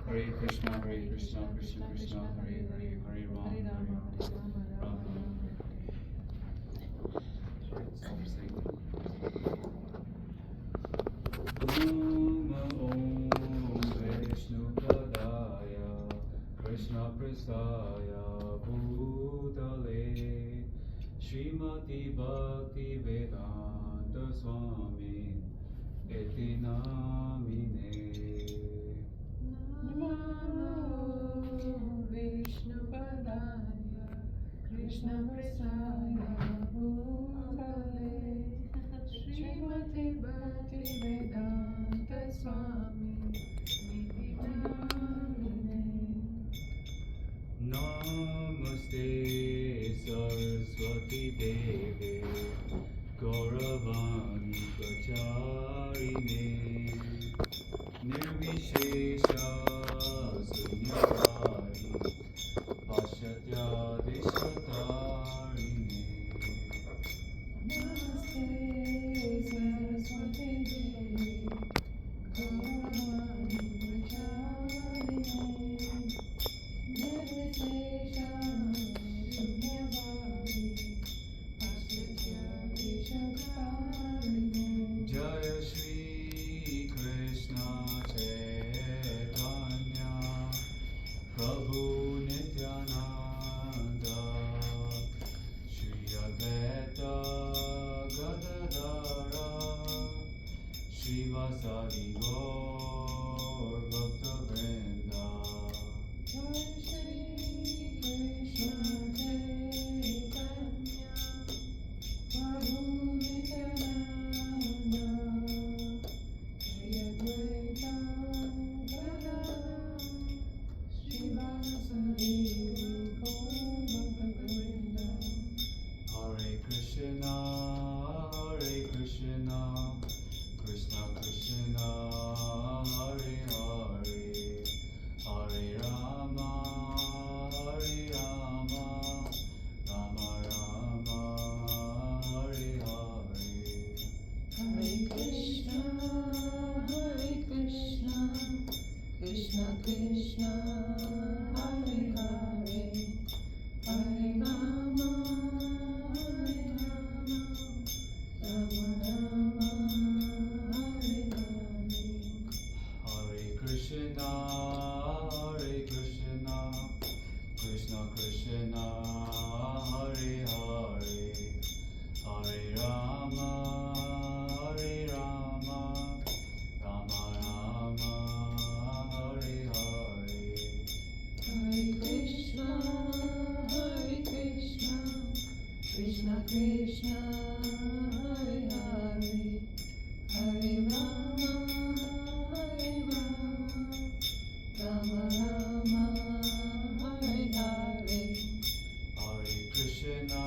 Hare Krishna, Krishna Krishna, Hare Hare, Hare Ram, Ram. Om Vishnu Padaya, Krishna Prasaya Bhutale, Srimati Bhakti Vedanta Swami Iti Namine. Namo Vishnu Padaya, Krishna Prasaya Bhutale, Srimati Bhakti Vedanta Swami Niti Namine. Namaste Saraswati Devi Gauravani Pracharine Nirvishesha Sunyavadi Pashatya Deshatarine. Namaste Saraswati Devi Gauravani Pracharine Nirvishesha Sunyavadi Pashatya Deshatarine. Jaya Shri Krishna Chaitanya Prabhu Nityananda Shri Advaita Gadadara Srivasadi Gaur Bhakta Vrinda. Jai Shri Krishna Chaitanya Prabhu Nityananda Shri Advaita Gadadara Srivasadi Gaur Bhakta Vrinda. Hare Krishna, Krishna Krishna, Hare Hare, Hare Rama, Rama Rama, Hare Hare. Hare Krishna, Krishna Krishna, Hare Hare, Hare Rama, Rama Rama, Hare Hare. Hare Krishna, Krishna Krishna, Hare Hare, Hare Rama, Rama Rama, Hare Hare. Hare Krishna,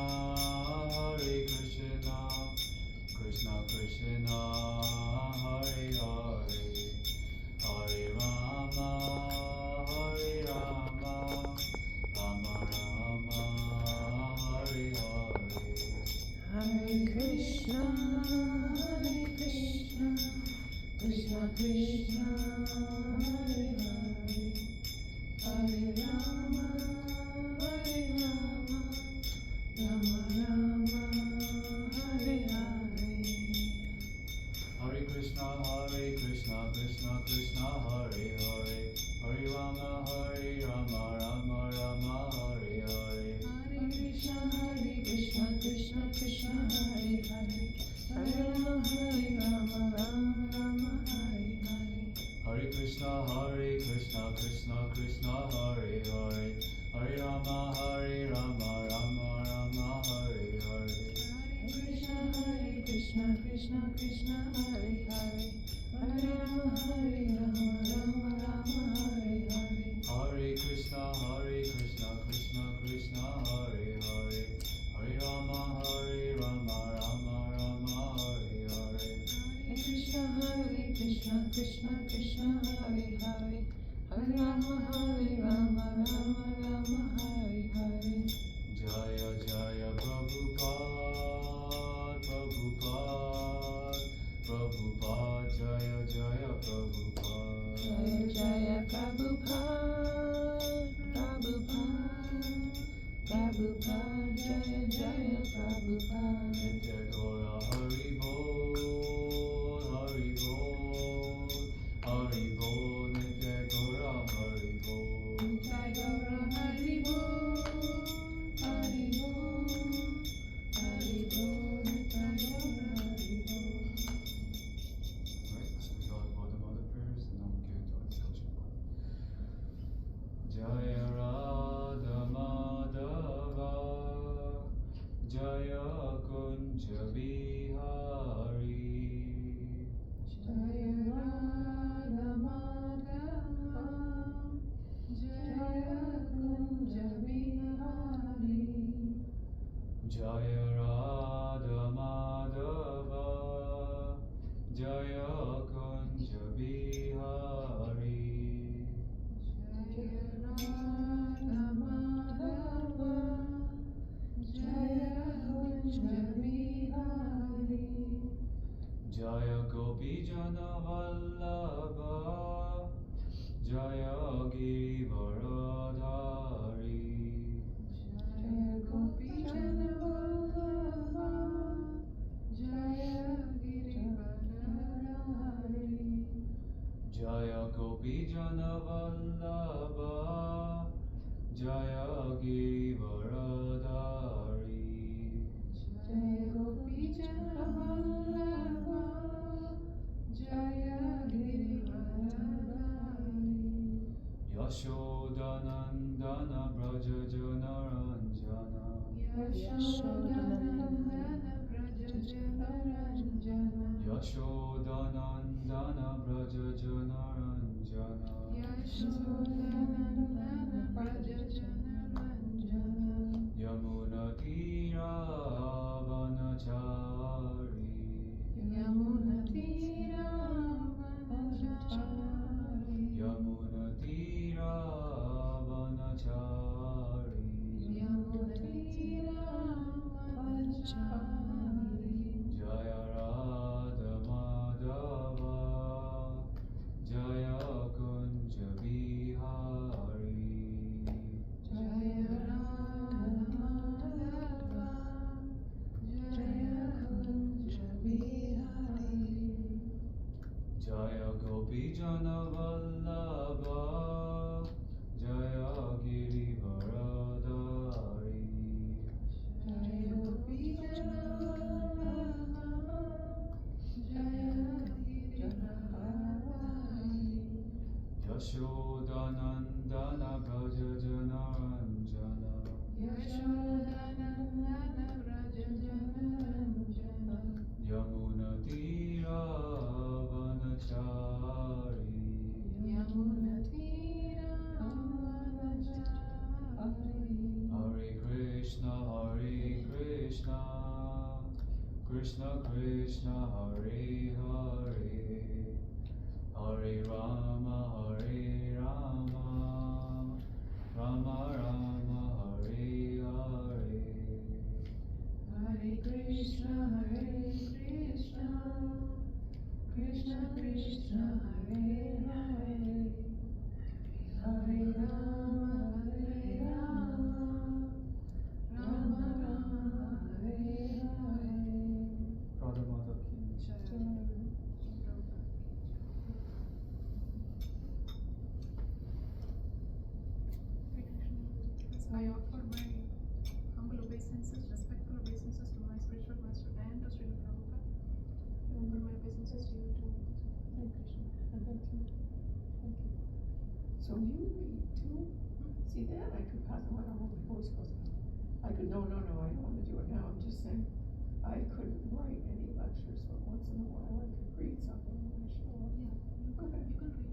Krishna Krishna, Hare Hare, Hare Rama, Rama Rama, Hare Hare. Hare Krishna, Krishna Krishna, Hare Hare, Hare Rama, Rama Rama, Hare Hare. Hare Krishna, Krishna Krishna, Hare Hare, Hare Rama, Rama Rama, Hare Hare. Hare Krishna, Krishna Krishna, Hare Hare, Hare Rama, Rama Rama, Hare Hare. Hare Krishna, Krishna Krishna, Hare Hare, Hare Rama, Rama Rama, Hare Hare. Hare Krishna, Krishna Krishna, Hare Hare, Hare Rama, Rama Rama, Hare Hare. Hare Krishna, Krishna Krishna, Hare Hare, Hare Rama, Rama Rama, Hare Hare. Hare Krishna, Krishna Krishna, Hare Hare, Hare Rama, Rama Rama, Hare Hare. Hare Krishna, Krishna Krishna, Hare Hare, Hare Rama, Rama Rama, Hare Hare. Jaya Jaya Prabhupada, Jaya Jaya Prabhupada. Jaya Jaya Prabhupada, Jaya Gopi Jana Vallabha Jaya Givaradari Jaya Gopi Jana Vallabha Jaya Girivaradari Yashodanandana Braja Jana Ranjana Yashodanandana Braja Jana Ranjana Yashodanandana Braja Jana Ranjana Yashodanandana Braja Jana Ranjana Yamuna Tira Vanachari Yamuna Tira Vanachari Yamuna Tira Vanachari Yamuna Tira Vanachari Jaya Radha Madhava Jaya Kunja Bihari Jaya Radha Madhava Jaya Kunja Bihari Jaya Gopi Jana Vallabha Jaya Girivaradari Jaya Gopi Jana Vallabha Jaya Girivaradari Yashodanandana Braja Jana Ranjana Yashodanandana Braja Jana Ranjana Yamuna Tira Vanachari Yamuna Tira Vanachari Hare Krishna Krishna Krishna Hare Hare Hare Rama Rama Rama Hare Hare Hare Krishna Krishna Krishna Hare Hare Hare Rama Rama Rama Hare Hare Radha Madhav Ki I offer my humble obeisances, respectful obeisances to my spiritual master and to Srila Prabhupada. I offer my obeisances to you too. Hare Krishna. Thank you. Thank you. So you read too? See that? I could pass. I wonder how my voice goes. I could. No. I don't want to do it now. I'm just saying. I couldn't write any lectures, but once in a while I could read something when I show up. Yeah, you can read today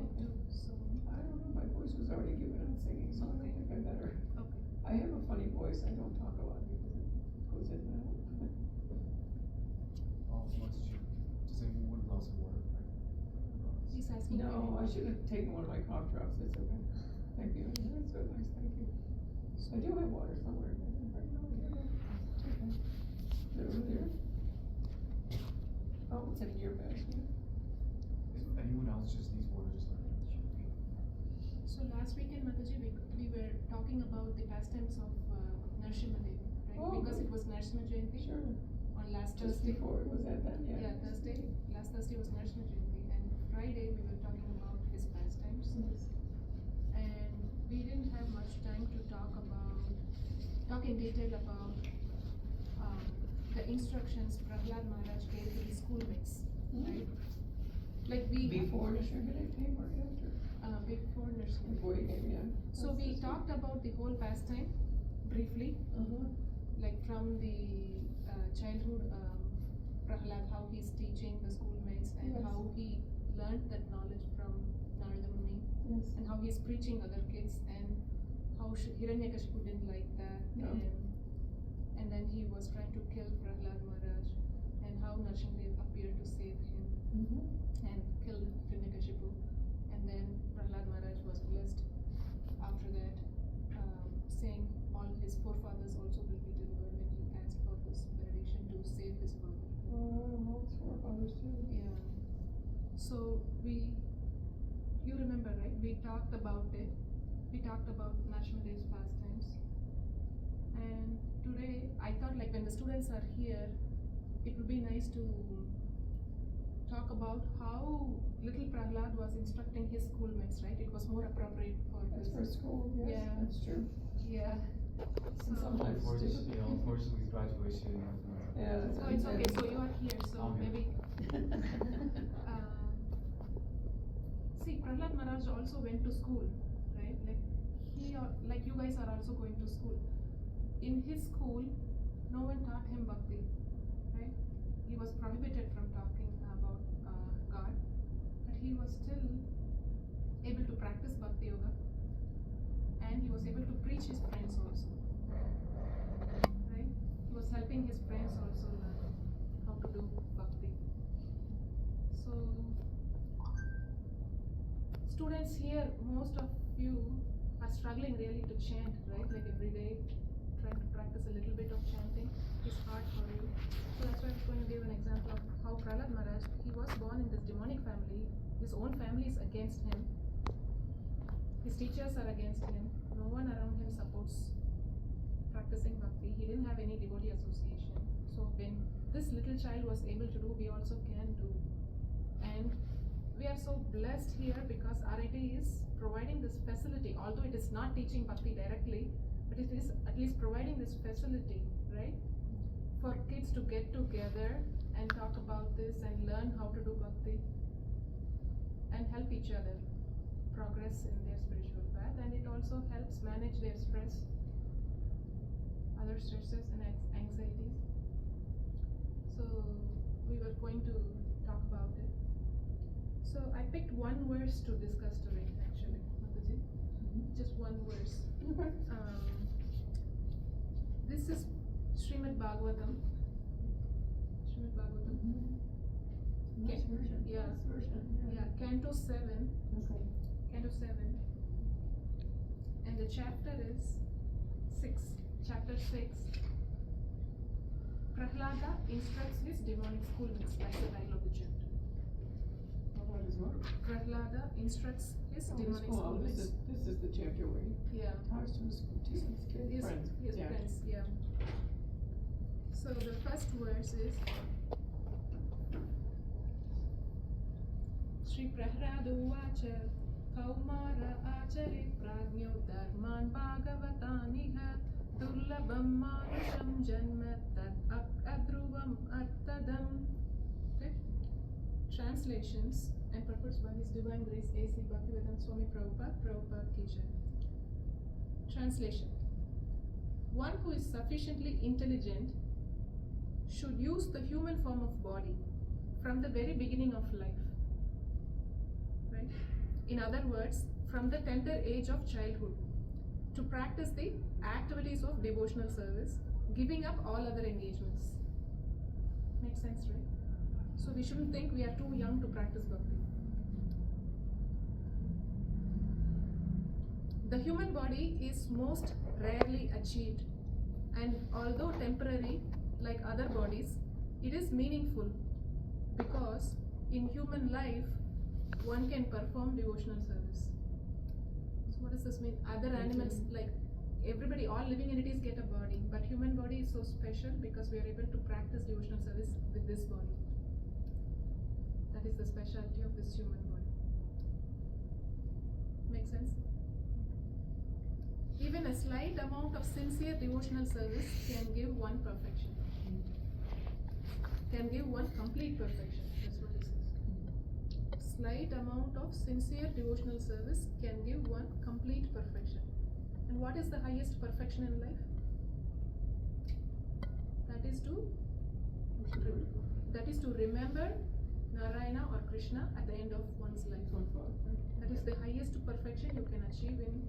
Okay. too. So I don't know. My voice was already given on singing, so I don't think I better. okay. I have a funny voice. I don't talk a lot because it goes in and out. Does anyone want a glass of water? He's asking. No, I should have taken one of my cough drops. It's okay. Thank you. That's so nice. Thank you. I do have water somewhere. Right now, here. It's okay. Is it over there? Oh, it's in your bag. If anyone else just needs water, just let me know. So last weekend, Mataji, we were talking about the pastimes of Narsimha Dev, right? Oh, because good. it was Narsimha Jayanti Sure. on last Just Thursday. before it was at that, yeah. Yeah, Thursday. Last Thursday was Narsimha Jayanti, and Friday we were talking about his pastimes. Yes. And we didn't have much time to talk in detail about the instructions Prahlad Maharaj gave to his schoolmates, right? Like we Before Nishargadav came or after? before Narsimha. Before you came, yeah. So we talked about the whole pastime briefly, Uh-huh. like from the childhood Prahlad, how he's teaching the schoolmates and Yes. how he learned that knowledge from Narada Muni. Yes. And how he's preaching other kids, and how Hiranyakashipu didn't like that, No. and then he was trying to kill Prahlad Maharaj, and how Narsimhadev appeared to save him Mm-hmm. and killed Hiranyakashipu, and then Prahlad Maharaj was blessed after that, saying all his forefathers also will be delivered when he asked for this benediction to save his father. Oh, it's forefathers too. Yeah. So you remember, right? We talked about it. We talked about National Day's pastimes. And today, I thought like when the students are here, it would be nice to talk about how little Prahlad was instructing his schoolmates, right? It was more appropriate for That's this. for school, yes, Yeah. that's true. Yeah. And So, sometimes Unfortunately, unfortunately, with graduation. Yeah, that's so it's okay. So you are here. So I'm here. maybe. See, Prahlad Maharaj also went to school, right? Like you guys are also going to school. In his school, no one taught him bhakti, right? He was prohibited from talking about God, but he was still able to practice bhakti yoga, and he was able to preach his friends also, right? He was helping his friends also learn how to do bhakti. So, students here, most of you are struggling really to chant, right? Like every day, trying to practice a little bit of chanting is hard for you. So that's why I'm going to give an example of how Prahlad Maharaj, he was born in this demonic family. His own family is against him. His teachers are against him. No one around him supports practicing bhakti. He didn't have any devotee association. So when this little child was able to do, we also can do. And we are so blessed here because RIT is providing this facility, although it is not teaching bhakti directly, but it is at least providing this facility, right? For kids to get together and talk about this and learn how to do bhakti and help each other progress in their spiritual path, and it also helps manage their stress, other stresses and anxieties. So we were going to talk about it. So I picked one verse to discuss today, actually, Mataji. Just one verse. This is Srimad Bhagavatam. Srimad Bhagavatam. Nice version, Yeah. nice version, Yeah, Canto 7. Okay. Canto 7. And the chapter is 6. Chapter 6. Prahlada instructs his demonic schoolmates. That's the title of the chapter. What is what? Prahlada instructs his Oh, demonic this schoolmates. this is the chapter where he Yeah. talks to his His friends. His Yeah. friends, yeah. So the first verse is Shri Prahlada Uvacha Kaumara Achare Prajño Dharman Bhagavataniha Durlabham Manusham Janma Tad Adruvam Artadam. Okay? Translations and purports by His Divine Grace A.C. Bhaktivedanta Swami Prabhupada Ki Jai. Translation. One who is sufficiently intelligent should use the human form of body from the very beginning of life. Right? In other words, from the tender age of childhood, to practice the activities of devotional service, giving up all other engagements. Makes sense, right? So we shouldn't think we are too young to practice bhakti. The human body is most rarely achieved, and although temporary, like other bodies, it is meaningful because in human life, one can perform devotional service. So what does this mean? Other animals, like everybody, all living entities get a body, but human body is so special because we are able to practice devotional service with this body. That is the specialty of this human body. Make sense? Even a slight amount of sincere devotional service can give one perfection. Can give one complete perfection. That's what it says. Slight amount of sincere devotional service can give one complete perfection. And what is the highest perfection in life? That is to remember Narayana or Krishna at the end of one's life. That is the highest perfection you can achieve in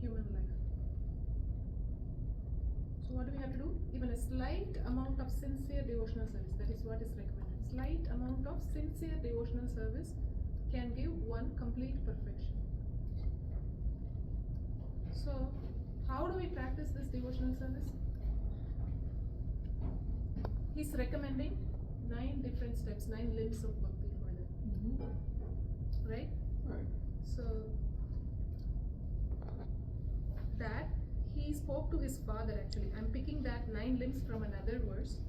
human life. So what do we have to do? Even a slight amount of sincere devotional service, that is what is recommended. Slight amount of sincere devotional service can give one complete perfection. So how do we practice this devotional service? He's recommending 9 different steps, 9 limbs of bhakti for them. Right? Right. So that he spoke to his father actually. I'm picking that 9 limbs from another verse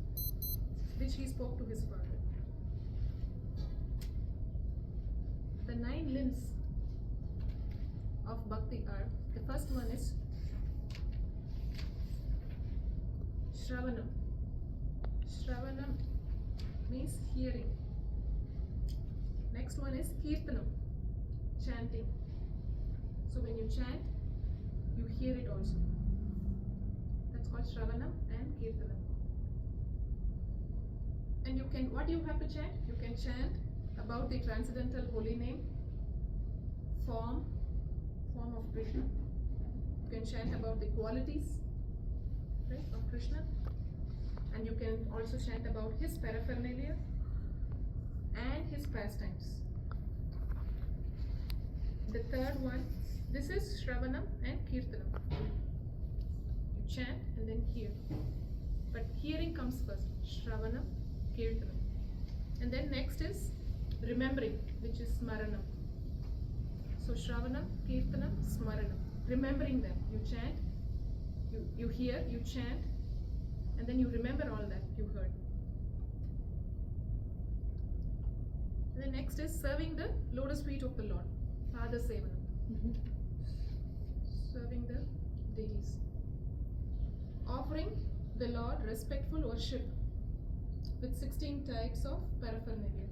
which he spoke to his father. the 9 limbs of bhakti are, the first one is Shravanam. Shravanam means hearing. Next one is Kirtanam, chanting. So when you chant, you hear it also. That's called Shravanam and Kirtanam. And you can, what you have to chant? You can chant about the transcendental holy name, form of Krishna. You can chant about the qualities, right, of Krishna. And you can also chant about his paraphernalia and his pastimes. The third one, this is Shravanam and Kirtanam. You chant and then hear. But hearing comes first. Shravanam, Kirtanam. And then next is remembering, which is Smaranam. So Shravanam, Kirtanam, Smaranam. Remembering them. You chant, you hear, you chant, and then you remember all that you heard. And then next is serving the lotus feet of the Lord. Pada Sevanam. Serving the deities. Offering the Lord respectful worship with 16 types of paraphernalia.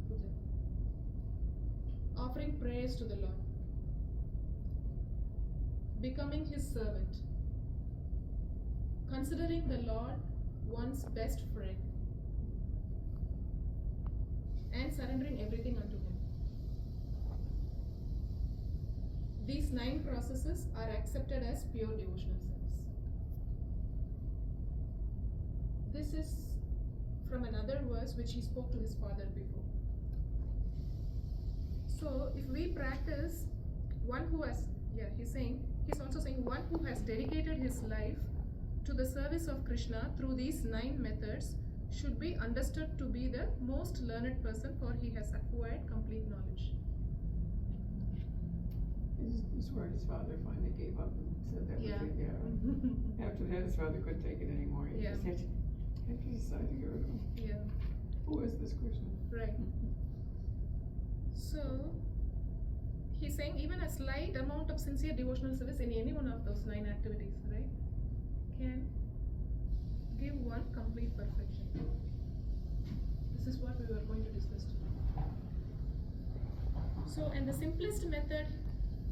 Puja. Offering prayers to the Lord. Becoming his servant. Considering the Lord one's best friend. And surrendering everything unto him. These 9 processes are accepted as pure devotional service. This is from another verse which he spoke to his father before. So if we practice, one who has, he's also saying one who has dedicated his life to the service of Krishna through these 9 methods should be understood to be the most learned person, for he has acquired complete knowledge. This is where his father finally gave up and said that was it, yeah. After that, his father couldn't take it anymore. He just had to decide to get rid of him. Yeah. Who is this Krishna? Right. So, he's saying even a slight amount of sincere devotional service in any one of those 9 activities, right, can give one complete perfection. This is what we were going to discuss today. So, and the simplest method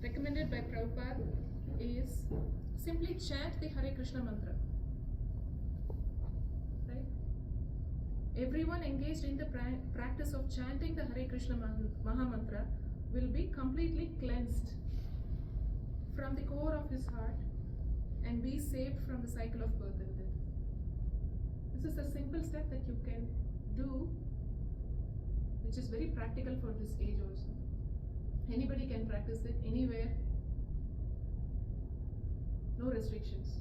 recommended by Prabhupada is simply chant the Hare Krishna mantra. Right? Everyone engaged in the practice of chanting the Hare Krishna Maha Mantra will be completely cleansed from the core of his heart and be saved from the cycle of birth and death. This is a simple step that you can do, which is very practical for this age also. Anybody can practice it anywhere, no restrictions.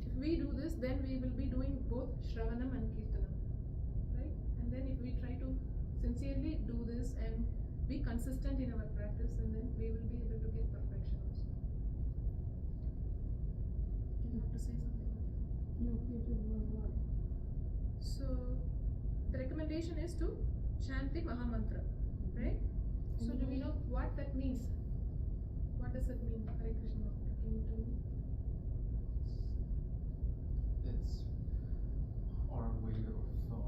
If we do this, then we will be doing both Shravanam and Kirtanam, right? And then if we try to sincerely do this and be consistent in our practice, and then we will be able to get perfection also. Do you have to say something? No, you did not. So, the recommendation is to chant the Maha Mantra, right? So, do we know what that means? What does it mean, Hare Krishna Mantra? Can you tell me? It's our way of,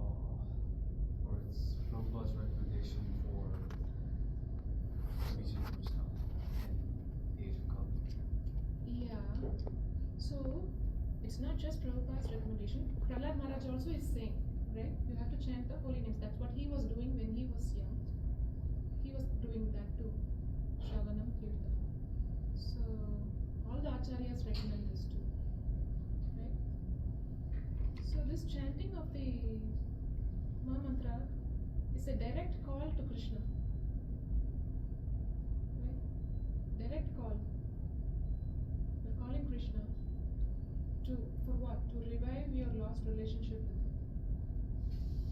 or it's Prabhupada's recommendation for reaching Krishna in the age of Kali. Yeah. So, it's not just Prabhupada's recommendation. Prahlad Maharaj also is saying, right? You have to chant the holy names. That's what he was doing when he was young. He was doing that too. Shravanam, Kirtanam. So, all the acharyas recommend this too. Right? So, this chanting of the Maha Mantra is a direct call to Krishna. Right? Direct call. We're calling Krishna for what? To revive your lost relationship with him.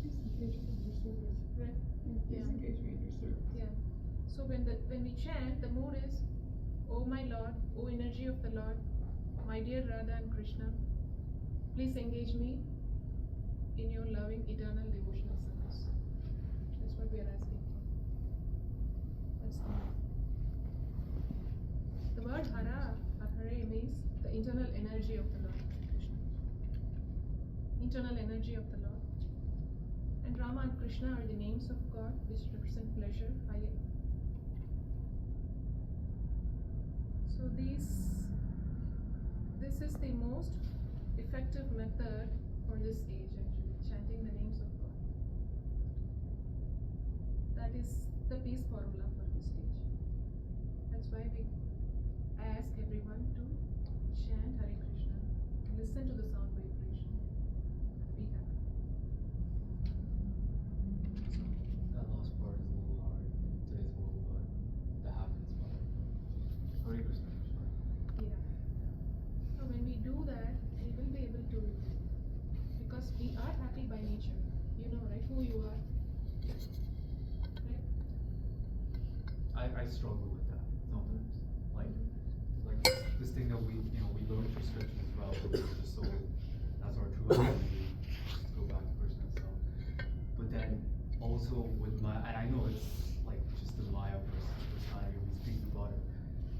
Please engage me in your service. Right? Please engage me in your service. Yeah. So when we chant, the mood is, "Oh my Lord, oh energy of the Lord, my dear Radha and Krishna, please engage me in your loving eternal devotional service." That's internal energy of the Lord. And Rama and Krishna are the names of God which represent pleasure. So this is the most effective method for this age actually, chanting the names of God. That is the peace formula for this stage. That's why we ask everyone to chant Hare Krishna, listen to the sound vibration, be happy. That last part is a little hard in today's world, but that happens. But Hare Krishna. Yeah. So when we do that, we will be able to, because we are happy by nature. You know, right? Who you are. Right? I struggle with that sometimes. Like this thing that we learn through scripture as well. That we're just so that's our true identity. Just go back to Krishna and stuff. But then also with and I know it's like just the Maya personality we speak about it,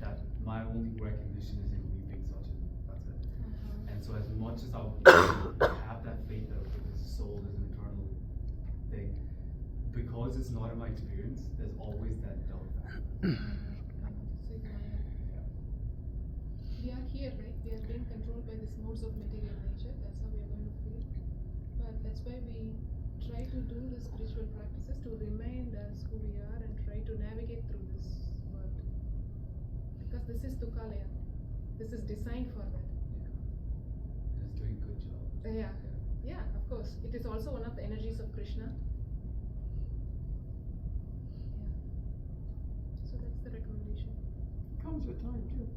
that my only recognition is in weeping such and that's it. And so as much as I have that faith that this soul is an eternal thing, because it's not in my experience, there's always that doubt factor. We are here, right? We are being controlled by these modes of material nature. That's how we are going to feel. But that's why we try to do the spiritual practices to remind us who we are and try to navigate through this world. Because this is Tukalaya. This is designed for that. And it's doing a good job. Yeah, of course. It is also one of the energies of Krishna. Yeah. So that's the recommendation. Comes with time too.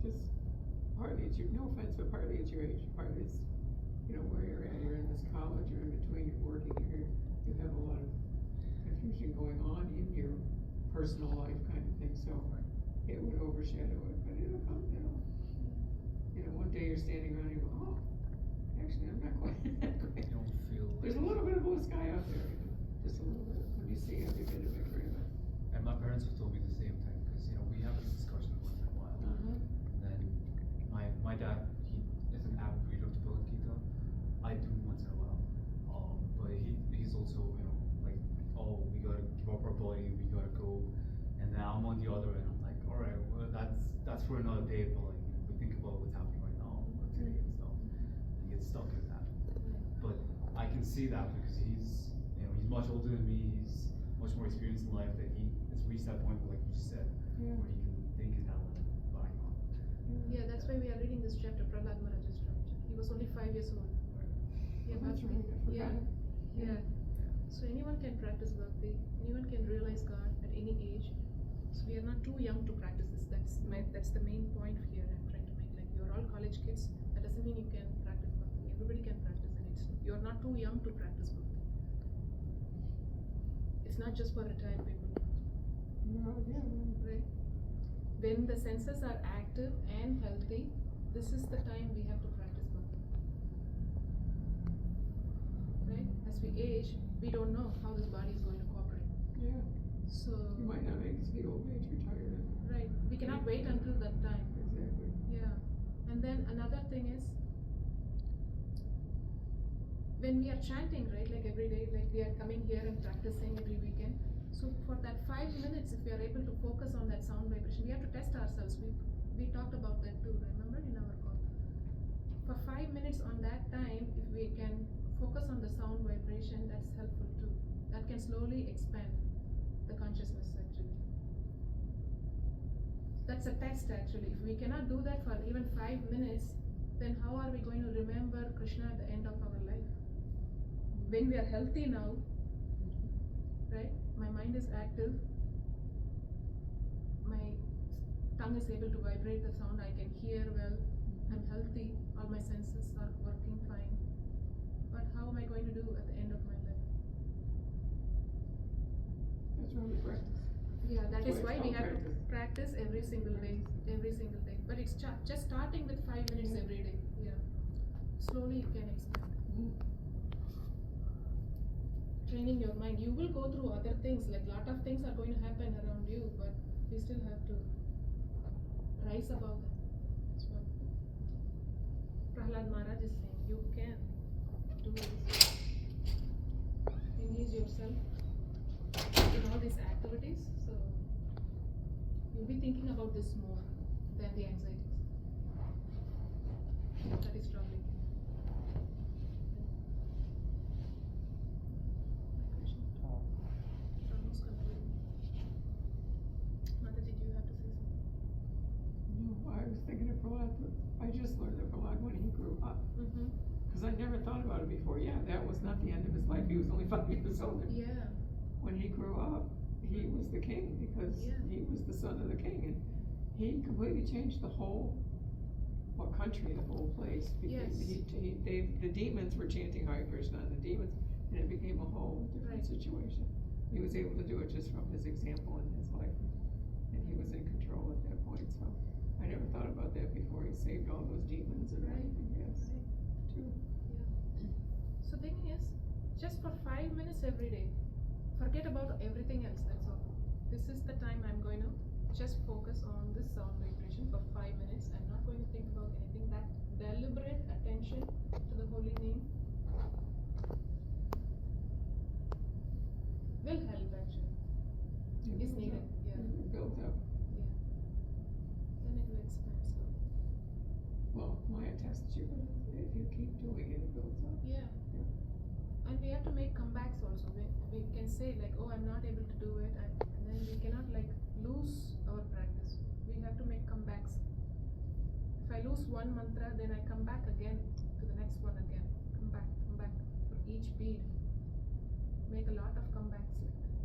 Just partly it's your, no offense, but partly it's your age. Partly it's, where you're at. You're in this college, you're in between, you're working, you have a lot of confusion going on in your personal life kind of thing. So it would overshadow it, but it'll come, one day you're standing around and you go, oh, actually I'm not quite that great. You don't feel like There's a little bit of blue sky out there, just a little bit. When you see every bit of it, very much. And my parents have told me the same thing, because we have this discussion once in a while. Then my dad, he is an avid reader of the Bhagavad Gita. I do once in a while. But he's also, like, oh, we gotta give up our body, we gotta go. And then I'm on the other end, I'm like, alright, well that's for another day, but like we think about what's happening right now or today and stuff. And get stuck in that. But I can see that because he's much older than me, he's much more experienced in life, that he has reached that point where, like you just said, where he can think in that level. Yeah, that's why we are reading this chapter, Prahlad Maharaj's chapter. He was only 5 years old. Yeah, That's bhakti. right, I forgot. Yeah. So anyone can practice bhakti. Anyone can realize God at any age. So we are not too young to practice this. That's the main point here I'm trying to make. Like, you're all college kids. That doesn't mean you can practice bhakti. Everybody can practice it. You're not too young to practice bhakti. It's not just for retired people. Right? When the senses are active and healthy, this is the time we have to practice bhakti. Right? As we age, we don't know how this body is going to cooperate. Yeah. So You might not make it to the old age retired. right, we cannot wait until that time. Exactly. Yeah. And then another thing is, when we are chanting, right, like every day, like we are coming here and practicing every weekend. So for that 5 minutes, if we are able to focus on that sound vibration, we have to test ourselves. We talked about that too, remember, in our call. For 5 minutes on that time, if we can focus on the sound vibration, that's helpful too. That can slowly expand the consciousness actually. That's a test actually. If we cannot do that for even 5 minutes, then how are we going to remember Krishna at the end of our life? When we are healthy now, right? My mind is active, my tongue is able to vibrate the sound, I can hear well, I'm healthy, all my senses are working fine. But how am I going to do at the end of my life? That's why we practice. Yeah, that is why we have to practice. practice every single day. But it's just starting with 5 minutes every day. Yeah. Slowly you can expand. Training your mind. You will go through other things, like lot of things are going to happen around you, but we still have to rise above that. That's what Prahlad Maharaj is saying. You can. do is engage yourself in all these activities. So you'll be thinking about this more than the anxieties. That is troubling. My question. Almost concluding. Mataji, do you have to say something? No, I was thinking of Prahlad, I just learned of Prahlad when he grew up. Mm-hmm. Cause I never thought about it before, yeah, that was not the end of his life, he was only 5 years old. Yeah. When he grew up, he was the king, because Yeah. he was the son of the king, and he completely changed the whole, country, the whole place. Because Yes. the demons were chanting Hare Krishna, and the demons, and it became a whole different Right. situation. He was able to do it just from his example in his life, and he was in control at that point, so I never thought about that before, he saved all those demons and Right. everything, yes, Right. true. Yeah. So thinking is, just for 5 minutes every day, forget about everything else, that's all. This is the time I'm going to just focus on this sound vibration for 5 minutes. I'm not going to think about anything. That deliberate attention to the holy name will help actually. It Is builds needed, up. yeah. It builds up. Yeah. Then it will expand slowly. Well, Maya tests you, but if you keep doing it, it builds up. Yeah. Yeah. And we have to make comebacks also. We can say like, oh, I'm not able to do it, and then we cannot like lose our practice. We have to make comebacks. If I lose one mantra, then I come back again to the next one again. Come back for each bead. Make a lot of comebacks like that.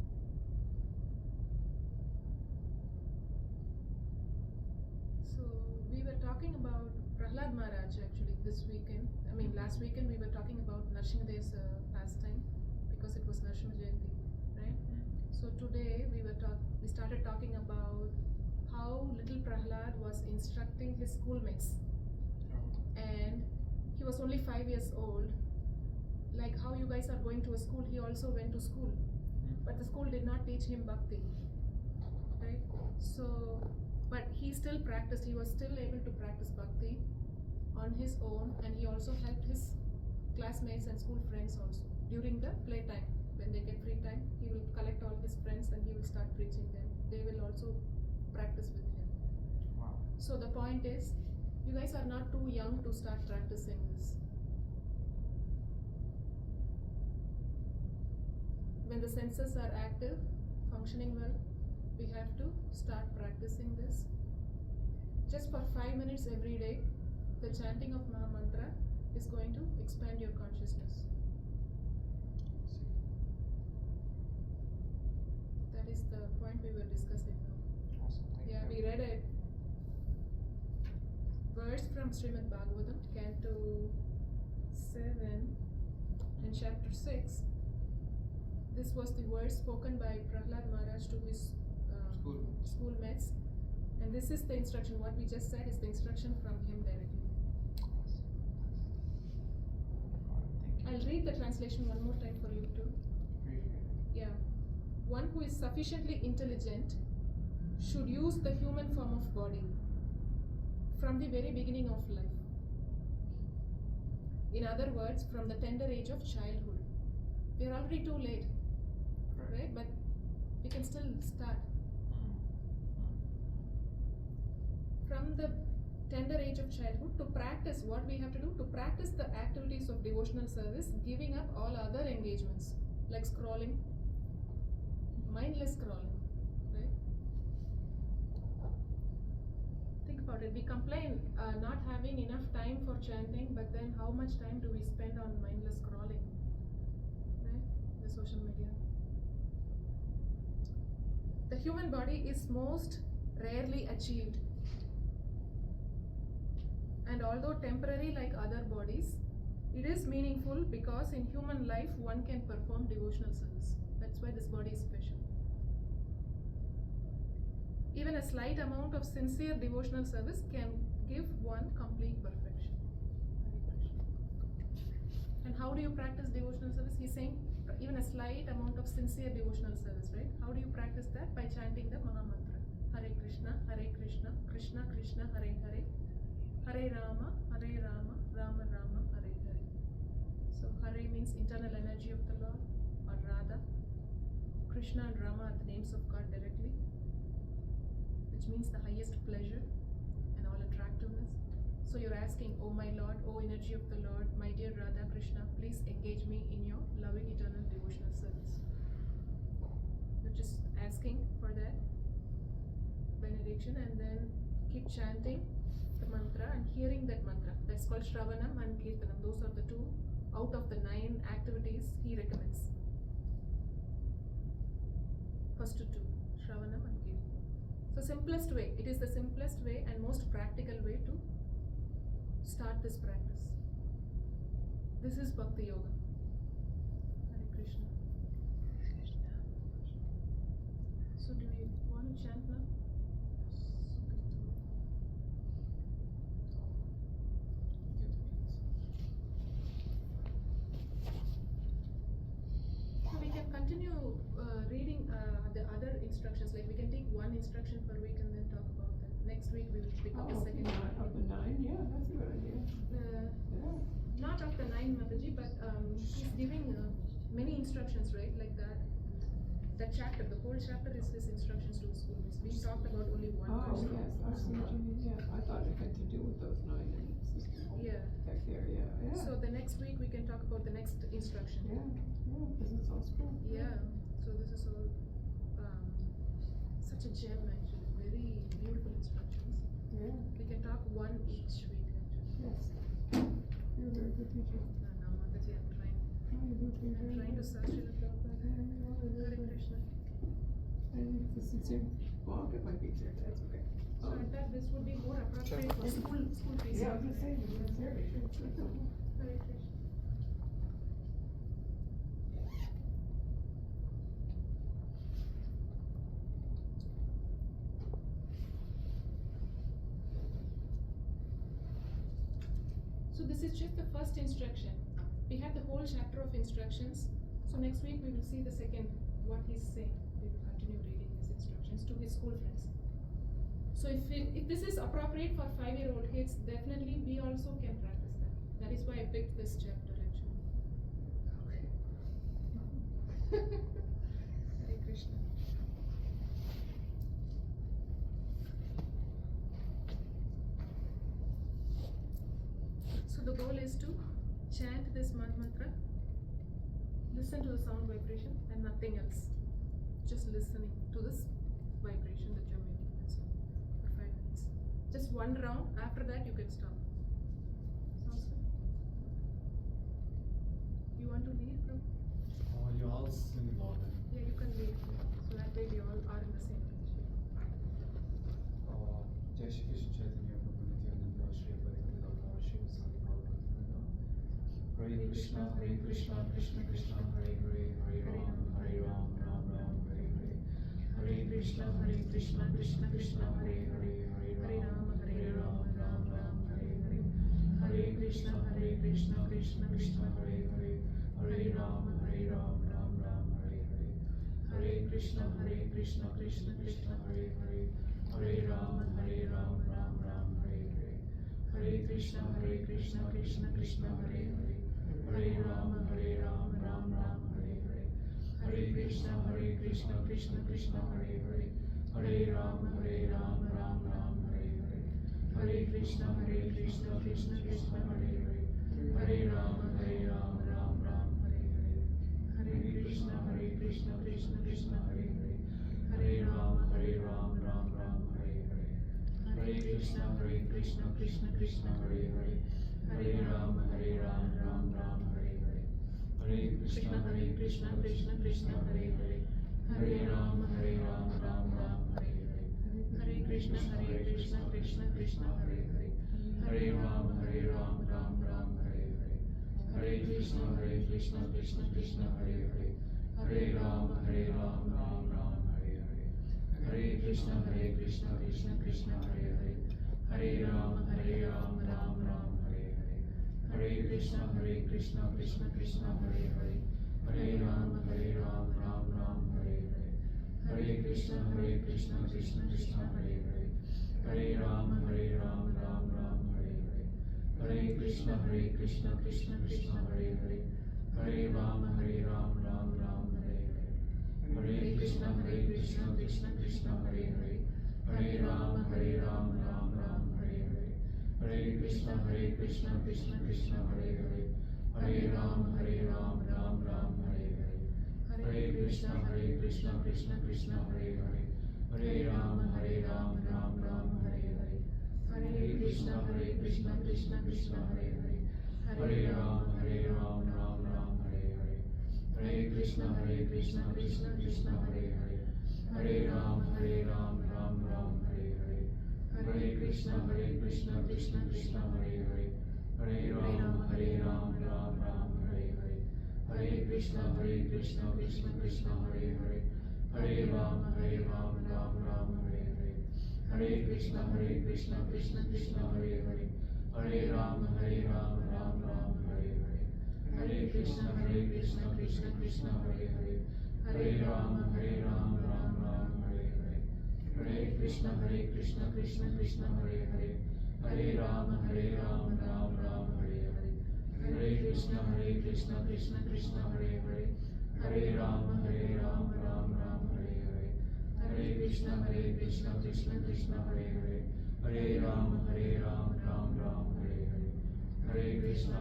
So we were talking about Prahlad Maharaj actually this weekend. I mean last weekend we were talking about Narsimha's pastime because it was Narsimha Jayanti, right? So today we started talking about how little Prahlad was instructing his schoolmates, and he was only 5 years old. Like how you guys are going to a school, he also went to school, but the school did not teach him bhakti, right? So, but he still practiced. He was still able to practice bhakti on his own, and he also helped his classmates and school friends also during the playtime. When they get free time, he will collect all his friends and he will start preaching them. They will also practice with him. Wow. So the point is, you guys are not too young to start practicing this. When the senses are active, functioning well, we have to start practicing this. Just for 5 minutes every day, the chanting of Maha Mantra is going to expand your consciousness. That is the point we were discussing now. Awesome. Thank Yeah, you. we read a verse from Srimad Bhagavatam, Canto 7 and chapter 6. This was the word spoken by Prahlad Maharaj to his schoolmates. And this is the instruction. What we just said is the instruction from him directly. I'll read the translation one more time for you too. Yeah. One who is sufficiently intelligent should use the human form of body from the very beginning of life. In other words, from the tender age of childhood. We are already too late, right? But we can still start. From the tender age of childhood to practice what we have to do, to practice the activities of devotional service, giving up all other engagements like scrolling, mindless scrolling, right? Think about it. We complain not having enough time for chanting, but then how much time do we spend on mindless scrolling, right? The social media. The human body is most rarely achieved. And although temporary like other bodies, it is meaningful because in human life one can perform devotional service. That's why this body is special. Even a slight amount of sincere devotional service can give one complete perfection. And how do you practice devotional service? He's saying even a slight amount of sincere devotional service, right? How do you practice that? By chanting the Maha Mantra. Hare Krishna, Krishna Krishna, Hare Hare, Hare Rama, Rama Rama, Hare Hare. So Hare means internal energy of the Lord, or Radha. Krishna and Rama are the names of God directly, which means the highest pleasure and all attractiveness. So you're asking, oh my Lord, oh energy of the Lord, my dear Radha Krishna, please engage me in your loving eternal devotional service. You're just asking for that benediction, and then keep chanting the mantra and hearing that mantra. That's called Shravanam and Kirtanam. Those are the two out of the 9 activities he recommends. First two, Shravanam and Kirtanam. So simplest way, it is the simplest way and most practical way to start this practice. This is Bhakti Yoga. Hare Krishna. So do we want to chant now? So we can continue reading the other instructions. Like we can take one instruction per week and then talk about that. Next week we will pick up the second one. Of the 9, yeah, that's a good idea. Yeah. Not of the 9, Mataji, but he's giving many instructions, right? Like that. That chapter, the whole chapter is his instructions to the school. We talked about only one. Oh, verse. yes, I see what you mean, yeah. I thought it had to do with those 9 and Yeah. back there, yeah. So the next week we can talk about the next instruction. Yeah, because it's all school. Yeah. So this is all such a gem actually. Very beautiful instructions. Yeah, We can talk one each week actually. yes. You're a very good teacher. No, Mataji, I'm trying. Oh, you're doing I'm very trying to well. search it up. Yeah, you are very Hare good. Krishna. And if this is your, well, I'll get my picture, that's okay. So I thought this would be more appropriate for school fees. Yeah, I was just saying, it's very good. Hare Krishna. So this is just the first instruction. We have the whole chapter of instructions. So next week we will see the second, what he's saying. We will continue reading his instructions to his school friends. So if this is appropriate for 5-year-old kids, definitely we also can practice that. That is why I picked this chapter actually. Hare Krishna. So the goal is to chant this mantra, listen to the sound vibration and nothing else. Just listening to this vibration that you're making. That's all. For 5 minutes. Just one round. After that you can stop. Sounds good? You want to lead, bro? You all sing along then. Yeah, you can lead. So that way we all are in the same page. Jai Shri Krishna Chaitanya Prabhu Nityanand Shri Advaita Gadadhar Shiv Sai Hare Krishna, Krishna Krishna Hare Hare Hare Ram Ram Hare Hare Hare Krishna Krishna Krishna Hare Hare Hare Ram Ram Hare Hare Hare Krishna Krishna Krishna Hare Hare Hare Ram Ram Hare Hare Hare Krishna Krishna Krishna Hare Hare Hare Ram Ram Hare Hare Hare Krishna Krishna Krishna Hare Hare Hare Ram Ram Hare Hare Hare Krishna Krishna Krishna Hare Hare Hare Ram Ram Hare Hare Hare Krishna Krishna Krishna Hare Hare Hare Ram Ram Hare Hare Hare Krishna Krishna Krishna Hare Hare Hare Ram Ram Hare Hare Hare Krishna Krishna Krishna Hare Hare Hare Ram Ram Hare Hare Hare Krishna Krishna Krishna Hare Hare Hare Ram Ram Hare Hare Hare Krishna Krishna Krishna Hare Hare Hare Ram Ram Hare Hare Hare Krishna Krishna Krishna Hare Hare Hare Ram Ram Hare Hare Hare Krishna Krishna Krishna Hare Hare Hare Ram Ram Hare Hare Hare Krishna Krishna Krishna Hare Hare Hare Ram Ram Hare Hare Hare Krishna Krishna Krishna Hare Hare Hare Ram Ram Hare Hare Hare Krishna, Krishna Krishna, Hare Hare, Hare Ram, Ram Ram, Hare Hare. Hare Krishna, Krishna Krishna, Hare Hare, Hare Ram, Ram Ram, Hare Hare. Hare Krishna, Krishna Krishna, Hare Hare, Hare Ram, Ram Ram, Hare Hare. Hare Krishna, Krishna Krishna, Hare Hare, Hare Ram, Ram Ram, Hare Hare. Hare Krishna, Krishna Krishna, Hare Hare, Hare Ram, Ram Ram, Hare Hare. Hare Krishna, Krishna Krishna, Hare Hare, Hare Ram, Ram Ram, Hare Hare. Hare Krishna, Krishna Krishna, Hare Hare, Hare Ram, Ram Ram, Hare Hare. Hare Krishna, Krishna Krishna, Hare Hare, Hare Ram, Ram Ram, Hare Hare. Hare Krishna, Krishna Krishna, Hare Hare, Hare Ram, Ram Ram, Hare Hare. Hare Krishna, Krishna Krishna, Hare Hare, Hare Ram, Ram Ram, Hare Hare. Hare Krishna, Krishna Krishna, Hare Hare, Hare Ram, Ram Ram, Hare Hare. Hare Krishna, Krishna Krishna, Hare Hare, Hare Ram, Ram Ram, Hare Hare. Hare Krishna, Krishna Krishna, Hare Hare, Hare Ram, Ram Ram, Hare Hare. Hare Krishna, Krishna Krishna, Hare Hare, Hare Ram, Ram Ram, Hare Hare. Hare Krishna,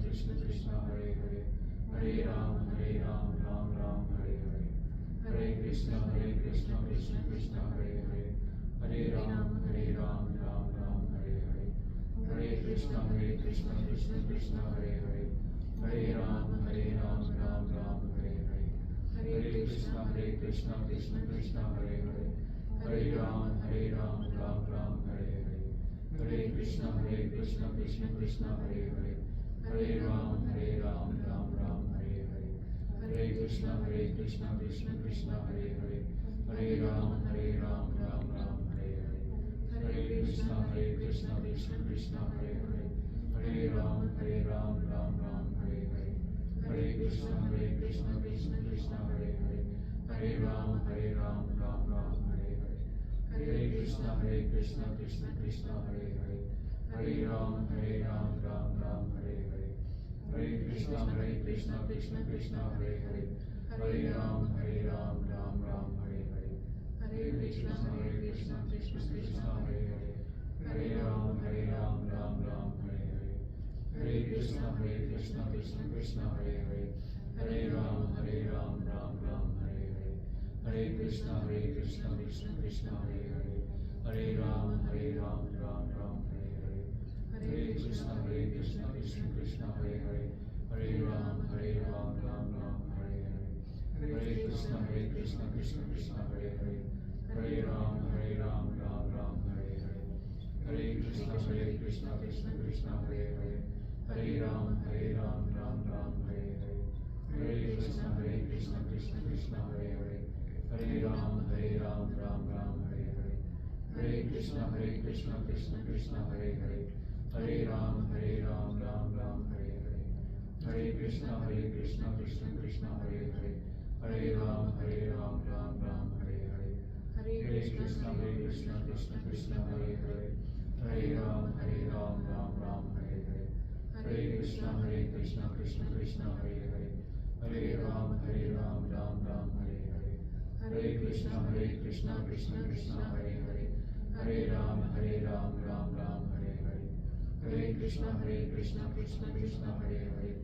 Krishna Krishna, Hare Hare, Hare Ram, Ram Ram, Hare Hare. Hare Krishna, Krishna Krishna, Hare Hare, Hare Ram, Ram Ram, Hare Hare. Hare Krishna, Krishna Krishna, Hare Hare, Hare Ram, Ram Ram, Hare Hare. Hare Krishna, Krishna Krishna, Hare Hare, Hare Ram, Ram Ram, Hare Hare. Hare Krishna, Krishna Krishna, Hare Hare, Hare Ram, Ram Ram, Hare Hare. Hare Krishna, Krishna Krishna, Hare Hare, Hare Ram, Ram Ram, Hare Hare. Hare Krishna, Krishna Krishna, Hare Hare, Hare Ram, Ram Ram, Hare Hare. Hare Krishna, Krishna Krishna, Hare Hare, Hare Ram, Ram Ram, Hare Hare. Hare Krishna, Krishna Krishna, Hare Hare, Hare Ram, Ram Ram, Hare Hare. Hare Krishna, Krishna Krishna, Hare Hare, Hare Ram, Ram Ram, Hare Hare. Hare Krishna, Krishna Krishna, Hare Hare, Hare Ram, Ram Ram, Hare Hare. Hare Krishna, Krishna Krishna, Hare Hare, Hare Ram, Ram Ram, Hare Hare. Hare Krishna, Krishna Krishna, Hare Hare, Hare Ram, Ram Ram, Hare Hare. Hare Krishna, Krishna Krishna, Hare Hare, Hare Ram, Ram Ram, Hare Hare. Hare Krishna, Krishna Krishna, Hare Hare, Hare Ram, Ram Ram, Hare Hare. Hare Krishna, Krishna Krishna, Hare Hare, Hare Ram, Ram Ram, Hare Hare. Hare Krishna, Krishna Krishna, Hare Hare, Hare Ram, Ram Ram, Hare Hare. Hare Krishna, Krishna Krishna, Hare Hare, Hare Ram, Ram Ram, Hare Hare. Hare Krishna, Krishna Krishna, Hare Hare, Hare Ram, Ram Ram, Hare Hare. Hare Krishna, Krishna Krishna, Hare Hare, Hare Ram, Ram Ram, Hare Hare. Hare Krishna, Krishna Krishna, Hare Hare, Hare Ram, Ram Ram, Hare Hare. Hare Krishna, Krishna Krishna, Hare Hare,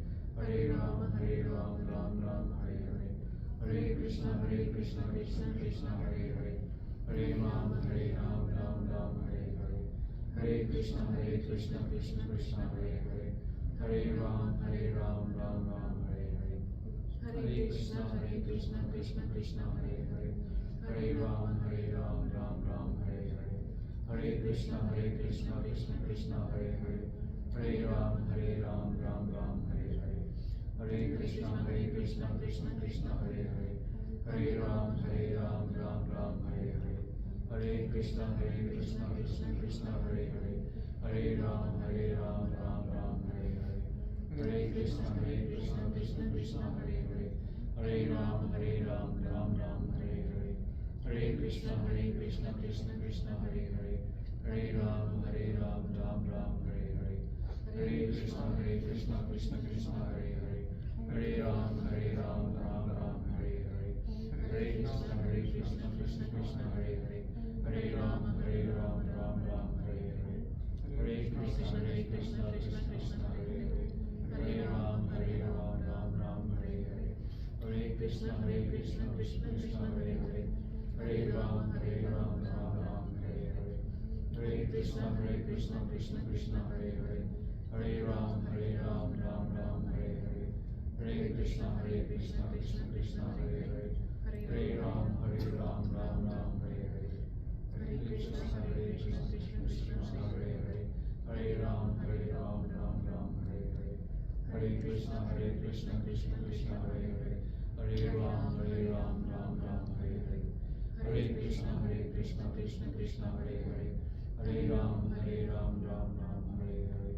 Hare Ram, Ram Ram, Hare Hare. Hare Krishna, Krishna Krishna, Hare Hare, Hare Ram, Ram Ram, Hare Hare. Hare Krishna, Krishna Krishna, Hare Hare, Hare Ram, Ram Ram, Hare Hare. Hare Krishna, Krishna Krishna, Hare Hare, Hare Ram, Ram Ram, Hare Hare. Hare Krishna, Krishna Krishna, Hare Hare, Hare Ram, Ram Ram, Hare Hare. Hare Krishna, Krishna Krishna, Hare Hare, Hare Ram, Ram Ram, Hare Hare. Hare Krishna, Krishna Krishna, Hare Hare, Hare Ram, Ram Ram, Hare Hare. Hare Krishna, Krishna Krishna, Hare Hare, Hare Ram, Ram Ram, Hare Hare. Hare Krishna, Krishna Krishna, Hare Hare, Hare Ram, Ram Ram, Hare Hare. Hare Krishna, Krishna Krishna, Hare Hare, Hare Ram, Ram Ram, Hare Hare, Hare Krishna, Krishna Krishna, Hare Hare, Hare Ram, Ram Ram, Hare Hare, Hare Krishna, Krishna Krishna, Hare Hare, Hare Ram, Ram Ram, Hare Hare, Hare Krishna, Krishna Krishna, Hare Hare, Hare Ram, Ram Ram, Hare Hare, Hare Krishna, Krishna Krishna, Hare Hare, Hare Ram, Ram Ram, Hare Hare, Hare Krishna, Krishna Krishna, Hare Hare, Hare Ram, Ram Ram, Hare Hare, Hare Krishna, Krishna Krishna, Hare Hare, Hare Ram, Ram Ram, Hare Hare, Hare Krishna, Krishna Krishna, Hare Hare, Hare Ram, Ram Ram, Hare Hare, Hare Krishna, Krishna Krishna, Hare Hare, Hare Ram, Ram Ram, Hare Hare, Hare Krishna, Krishna Krishna, Hare Hare, Hare Ram, Ram Ram, Hare Hare, Hare Krishna, Krishna Krishna, Hare Hare, Hare Ram, Ram Ram, Hare Hare,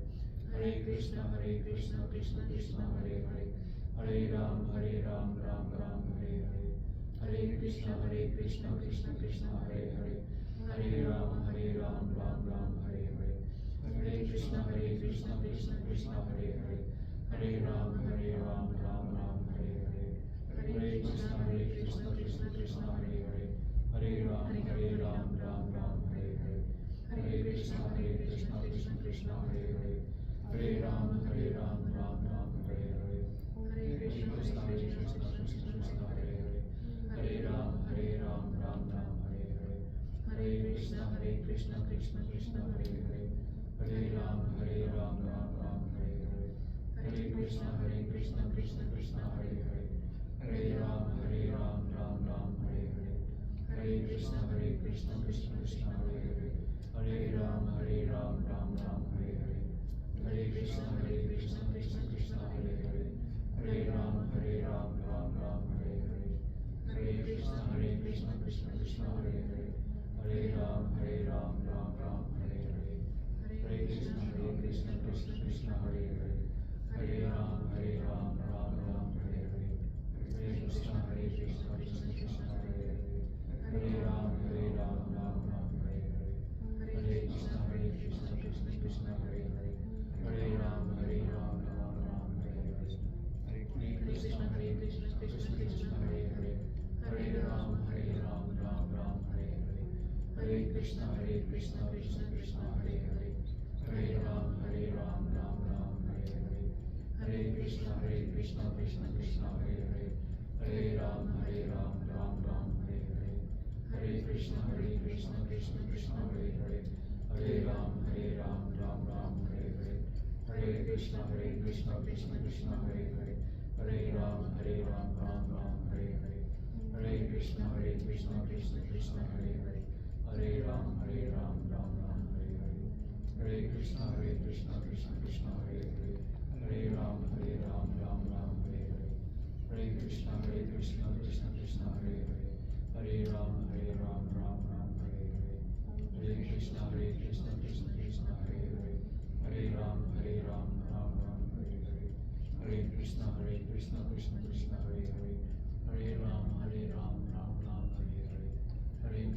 Hare Krishna, Krishna Krishna, Hare Hare, Hare Ram, Ram Ram, Hare Hare, Hare Krishna, Krishna Krishna, Hare Hare, Hare Ram, Ram Ram, Hare Hare, Hare Krishna, Krishna Krishna, Hare Hare, Hare Ram, Ram Ram, Hare Hare, Hare Krishna, Krishna Krishna, Hare Hare, Hare Ram, Ram Ram, Hare Hare, Hare Krishna, Krishna Krishna, Hare Hare, Hare Ram, Ram Ram, Hare Hare, Hare Krishna, Krishna Krishna, Hare Hare, Hare Ram, Ram Ram, Hare Hare, Hare Krishna, Krishna Krishna, Hare Hare, Hare Ram, Ram Ram, Hare Hare, Hare Krishna, Krishna Krishna, Hare Hare, Hare Ram, Ram Ram, Hare Hare, Hare Krishna, Krishna Krishna, Hare Hare, Hare Ram, Ram Ram, Hare Hare, Hare Krishna, Krishna Krishna, Hare Hare, Hare Ram, Ram Ram, Hare Hare, Hare Krishna, Krishna Krishna, Hare Hare, Hare Ram, Ram Ram, Hare Hare, Hare Krishna, Krishna Krishna, Hare Hare, Hare Ram, Ram Ram, Hare Hare, Hare Krishna, Krishna Krishna, Hare Hare, Hare Ram, Ram Ram, Hare Hare, Hare Krishna, Krishna Krishna, Hare Hare, Hare Ram, Ram Ram, Hare Hare, Hare Krishna, Krishna Krishna, Hare Hare, Hare Ram, Ram Ram, Hare Hare, Hare Krishna, Krishna Krishna, Hare Hare, Hare Ram, Ram Ram, Hare Hare, Hare Krishna, Krishna Krishna, Hare Hare, Hare Ram, Ram Ram, Hare Hare, Hare Krishna, Krishna Krishna, Hare Hare, Hare Ram, Ram Ram, Hare Hare, Hare Krishna, Krishna Krishna, Hare Hare, Hare Ram, Ram Ram, Hare Hare, Hare Krishna, Krishna Krishna, Hare Hare, Hare Ram, Ram Ram, Hare Hare, Hare Krishna, Krishna Krishna, Hare Hare, Hare Ram, Ram Ram, Hare Hare, Hare Krishna, Krishna Krishna, Hare Hare, Hare Ram, Ram Ram, Hare Hare,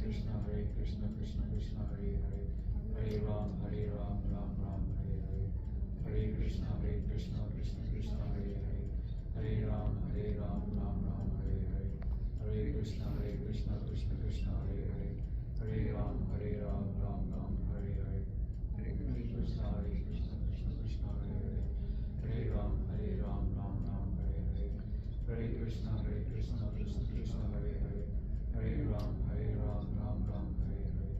Hare Krishna, Krishna Krishna, Hare Hare, Hare Ram, Ram Ram, Hare Hare, Hare Krishna, Krishna Krishna, Hare Hare, Hare Ram, Ram Ram, Hare Hare, Hare Krishna, Krishna Krishna, Hare Hare, Hare Ram, Ram Ram, Hare Hare, Hare Krishna, Krishna Krishna, Hare Hare, Hare Ram, Ram Ram, Hare Hare, Hare Krishna, Krishna Krishna, Hare Hare, Hare Ram, Ram Ram, Hare Hare,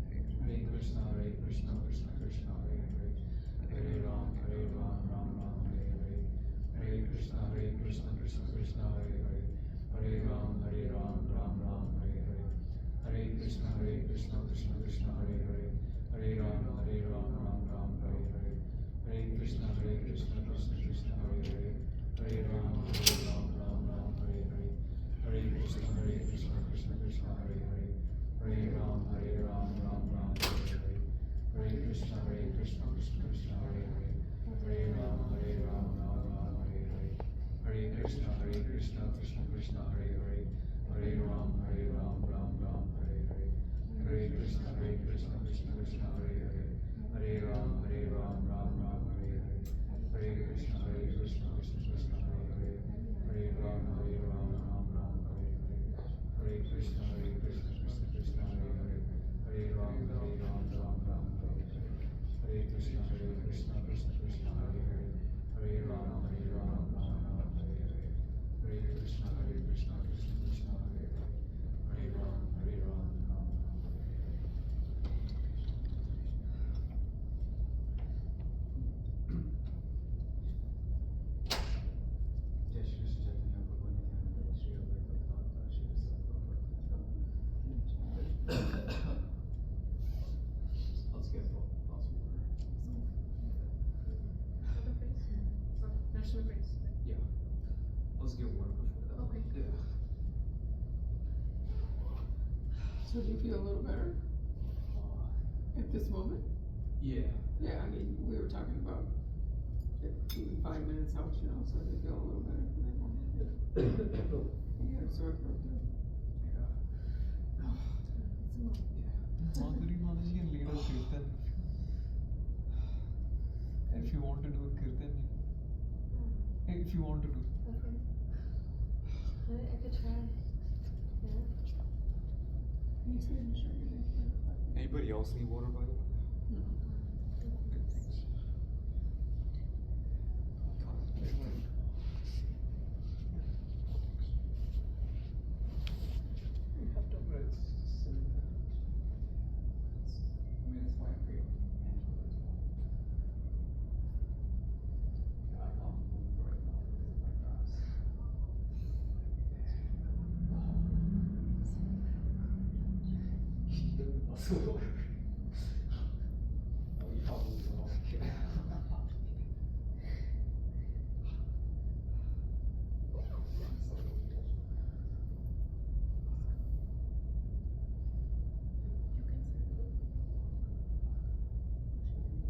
Hare Krishna, Krishna Krishna, Hare Hare, Hare Ram, Ram Ram, Hare Hare, Hare Krishna, Krishna Krishna, Hare Hare, Hare Ram, Ram Ram, So do you feel a little better at this moment? Yeah. Yeah, I mean, we were talking about even 5 minutes helps, you know, so you feel a little better for that moment. You had a sore throat too. Madhuri Mataji can lead us kirtan. If you want to do kirtan, if you want to do. Okay. I could try. Yeah. You said you sure you did. Anybody else need water, by the way? No. We have to, but it's just, I mean, it's fine for you. Yeah, I'm moving right now because of my graphs. Oh, you probably will.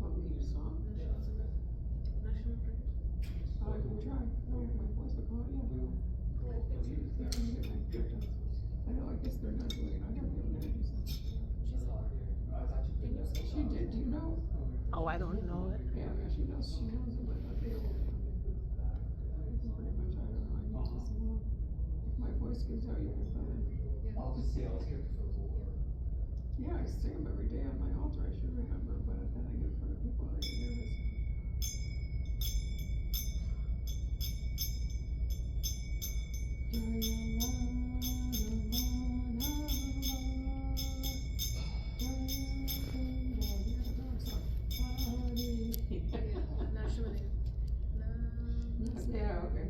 Want me to song? Yeah, that's okay. National prayer. I can try. No, my voice will go out, yeah. I know, I guess they're not doing it. I gotta be able to do something. She did, do you know? Oh, I don't know it. Yeah, she knows it, but not be able to. Pretty much, I don't know, I need to see more. If my voice gives out, you can find it. I'll just see, I'll skip the photo. Yeah, I sing them every day on my altar, I should remember, but then I get in front of people and I get nervous. National prayer. Yeah, okay.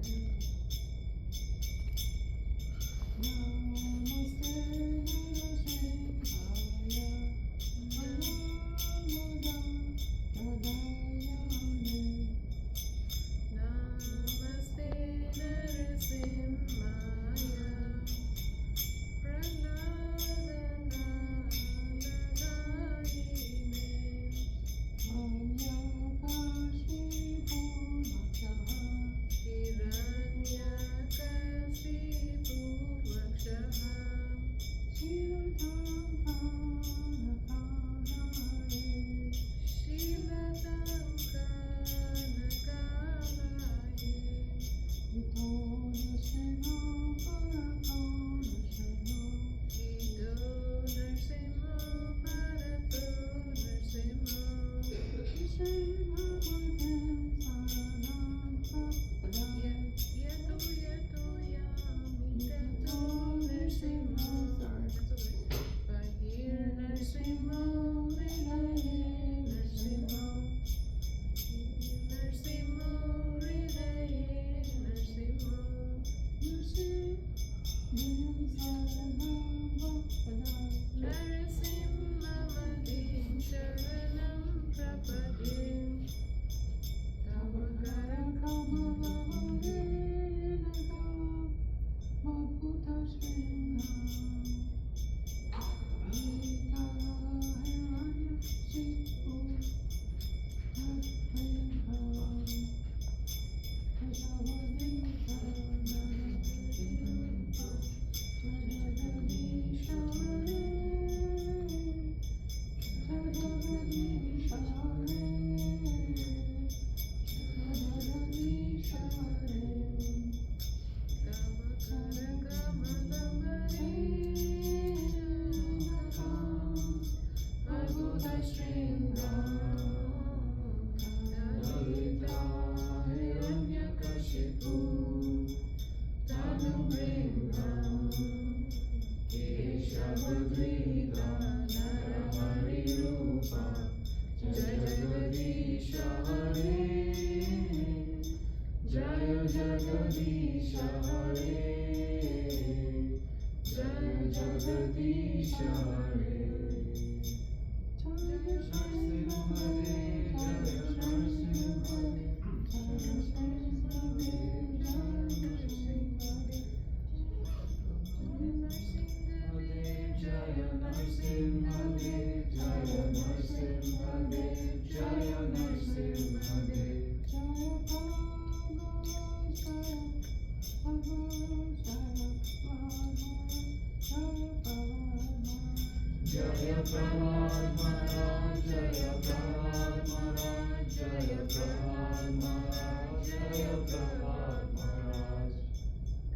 Namaste Narasimhaya Pranadadayine Jaya Jaya Prahlad Maharaj, Jaya Prahlad Maharaj, Jaya Prahlad Maharaj, Jaya Prahlad Maharaj.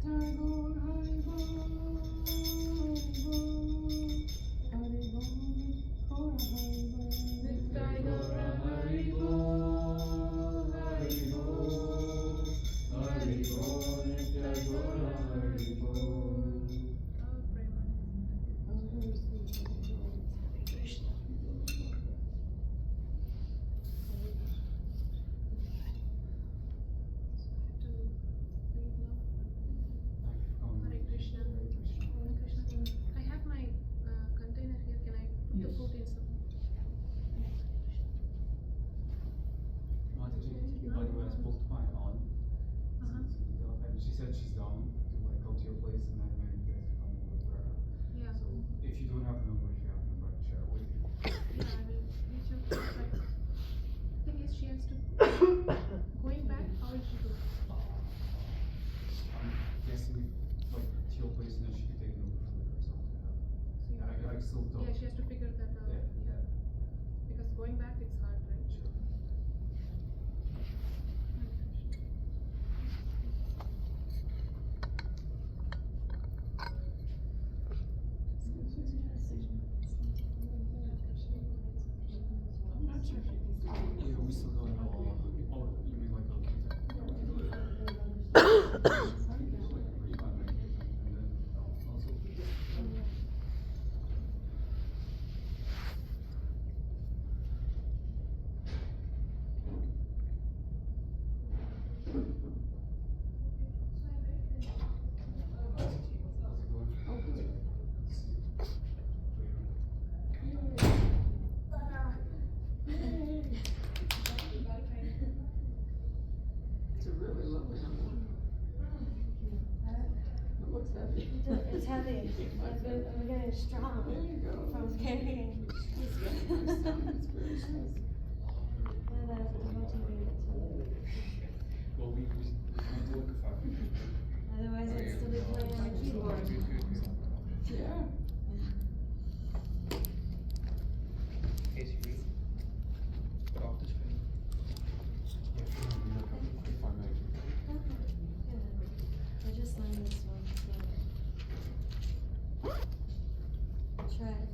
Tagore Hari Bol, Hari Bol, Hari Bol, Nitai Gaura Hari Bol, Hari Bol, Hari Bol, Nitya Gaura Hari Bol. Hare Krishna. Hare Krishna. I have my container here. Can I put the Yes. food in some? Mataji, by the way, I spoke to my aunt, Sangeeta, and she said she's down to like come to your place and then maybe you guys can come over to her. Yeah. So if you don't have a number, if you have a number, I can share it with you. Yeah, I will reach out to her. But thing is, she has to going back. How will she do? I'm guessing like to your place and then she could take a number from there or something. So you I still don't. yeah, she has to figure that out. Yeah. Because going back, it's hard, right? Sure. I'm not sure if you can see it. Yeah, we still don't know all of them. Oh, you mean like okay. It's a really lovely one. It looks heavy. It's heavy. I'm getting strong There you go. from carrying. It's very nice. And that's motivated to. Well, we want to look at Otherwise, I'd still be playing on the keyboard. Yeah. Hey Siri, put off the screen. I just learned this one, so. Try it.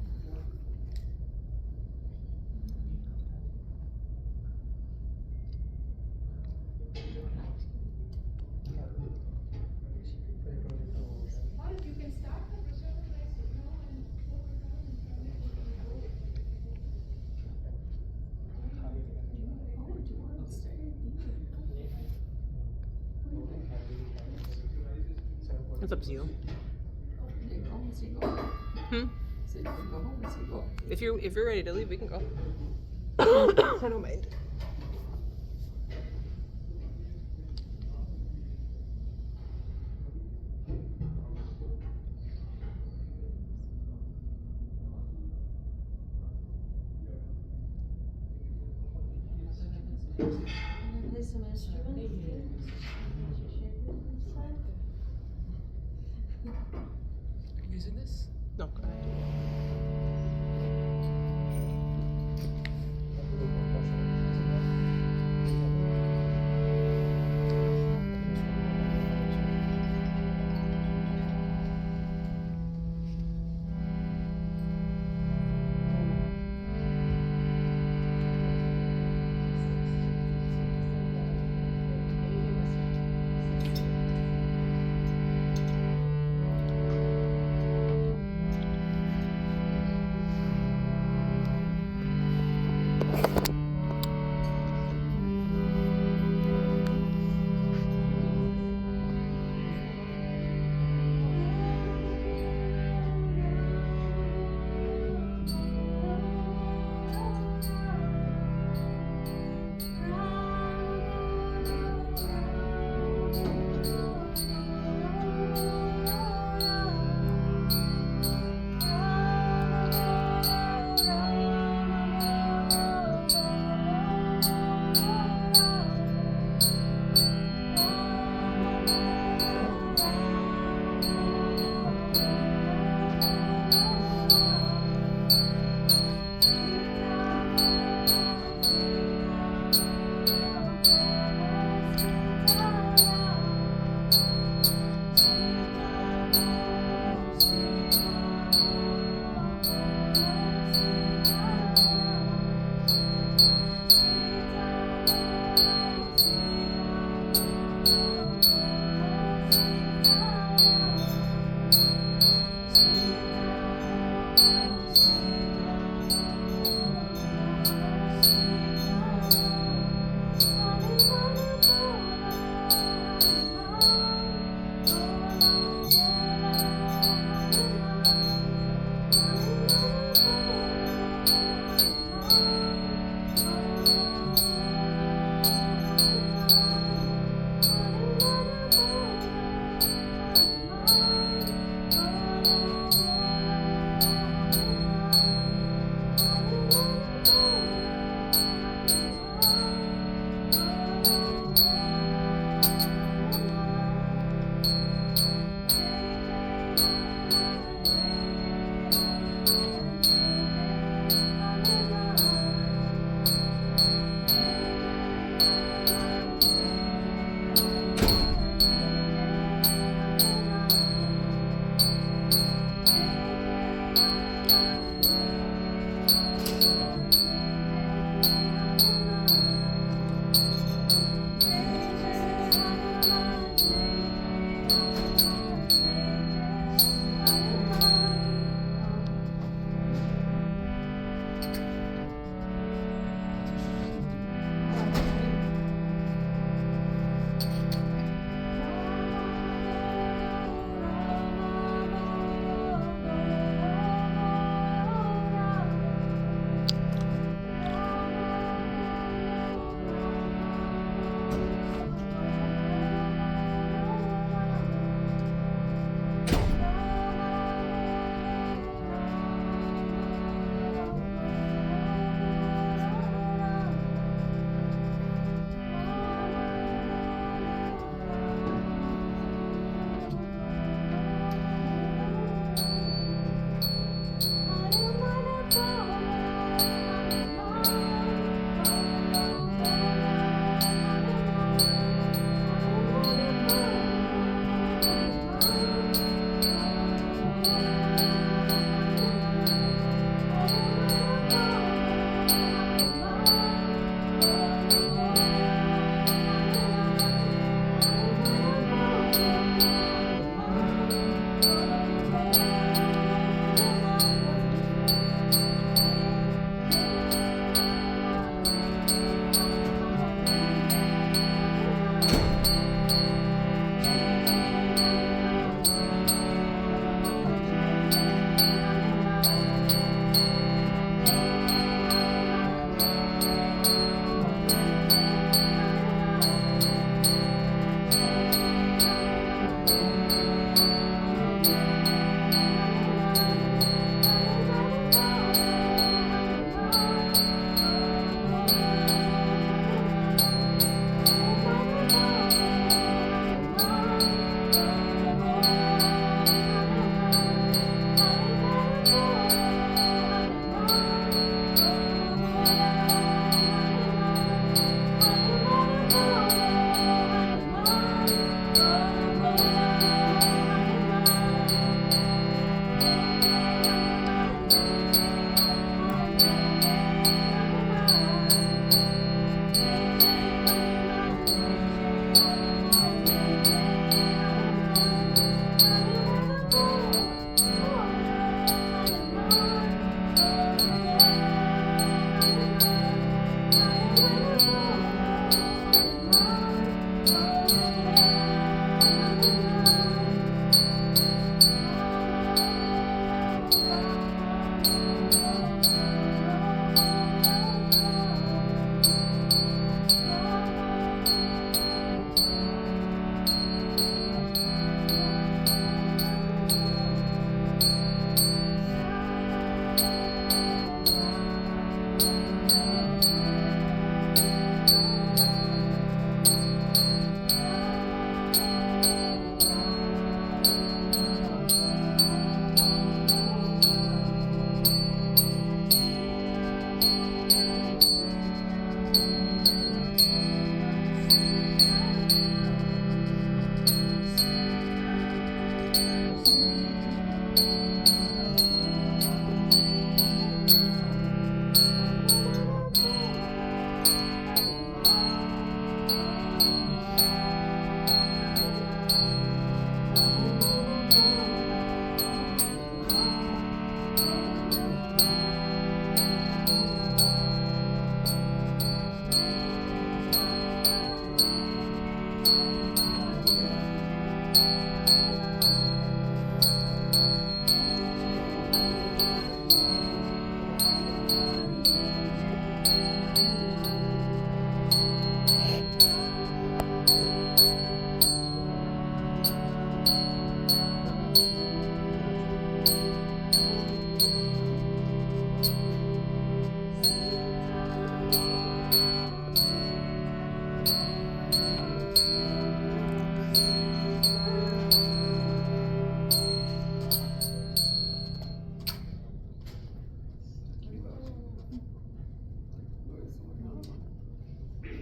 Or you can start the whichever way you know and overcome and turn it into a goal. Oh, do you want to stay? It's up to you. You go home, so you go. Hmm? So you can go home, so you go. If you're ready to leave, we can go. I don't mind. And then play some instruments. Using this? No.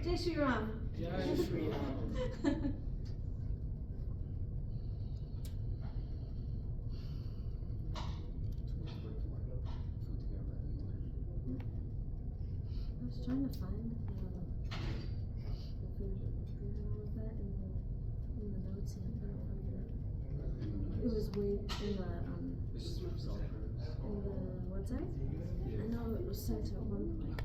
Jai Shri Ram. Jai Shri Ram. I was trying to find the food, all of that in the notes and I couldn't find it. It was way in the This is from South Korea. website. I know it was sent at one point,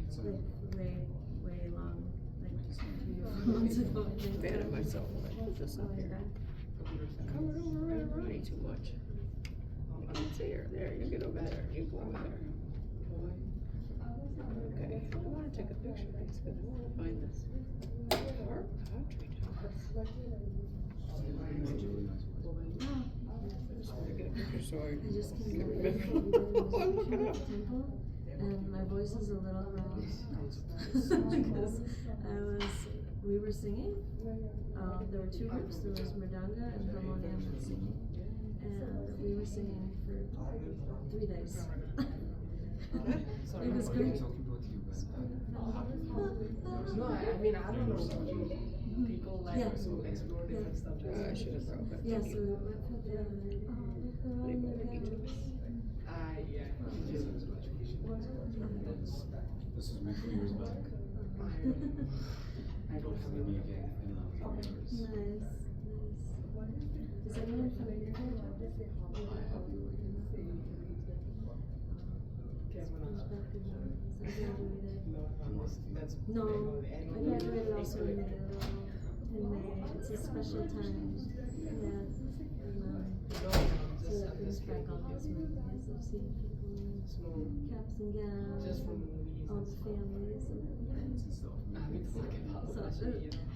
It's like way long, like 3 or 4 months ago. I think. Fan of myself. I put this up here. Covered over Ronnie too much. You can see her. There, you get over there. You go over there. Okay, I want to take a picture of these because I want to find this. Our country house. It's a really nice place. I just want to get a picture so I I just can came remember. back Oh, I'm looking up. temple, and my voice is a little raw because we were singing. There were 2 groups. There was Mridanga and Harmonium singing, and we were singing for 3 days. It was great. Talking about you, No, I mean, I don't know. People like Yeah. to explore different stuff. I should have brought that. Yeah, so we went for the Yeah. This was me 3 years back. I don't Hopefully we get any followers. Nice. Is anyone from your That's No, I graduated also in May. It's a special time. Yeah. So that brings back all those memories of seeing people in caps and just gowns, from movies all and the stuff. families. Friends and stuff. So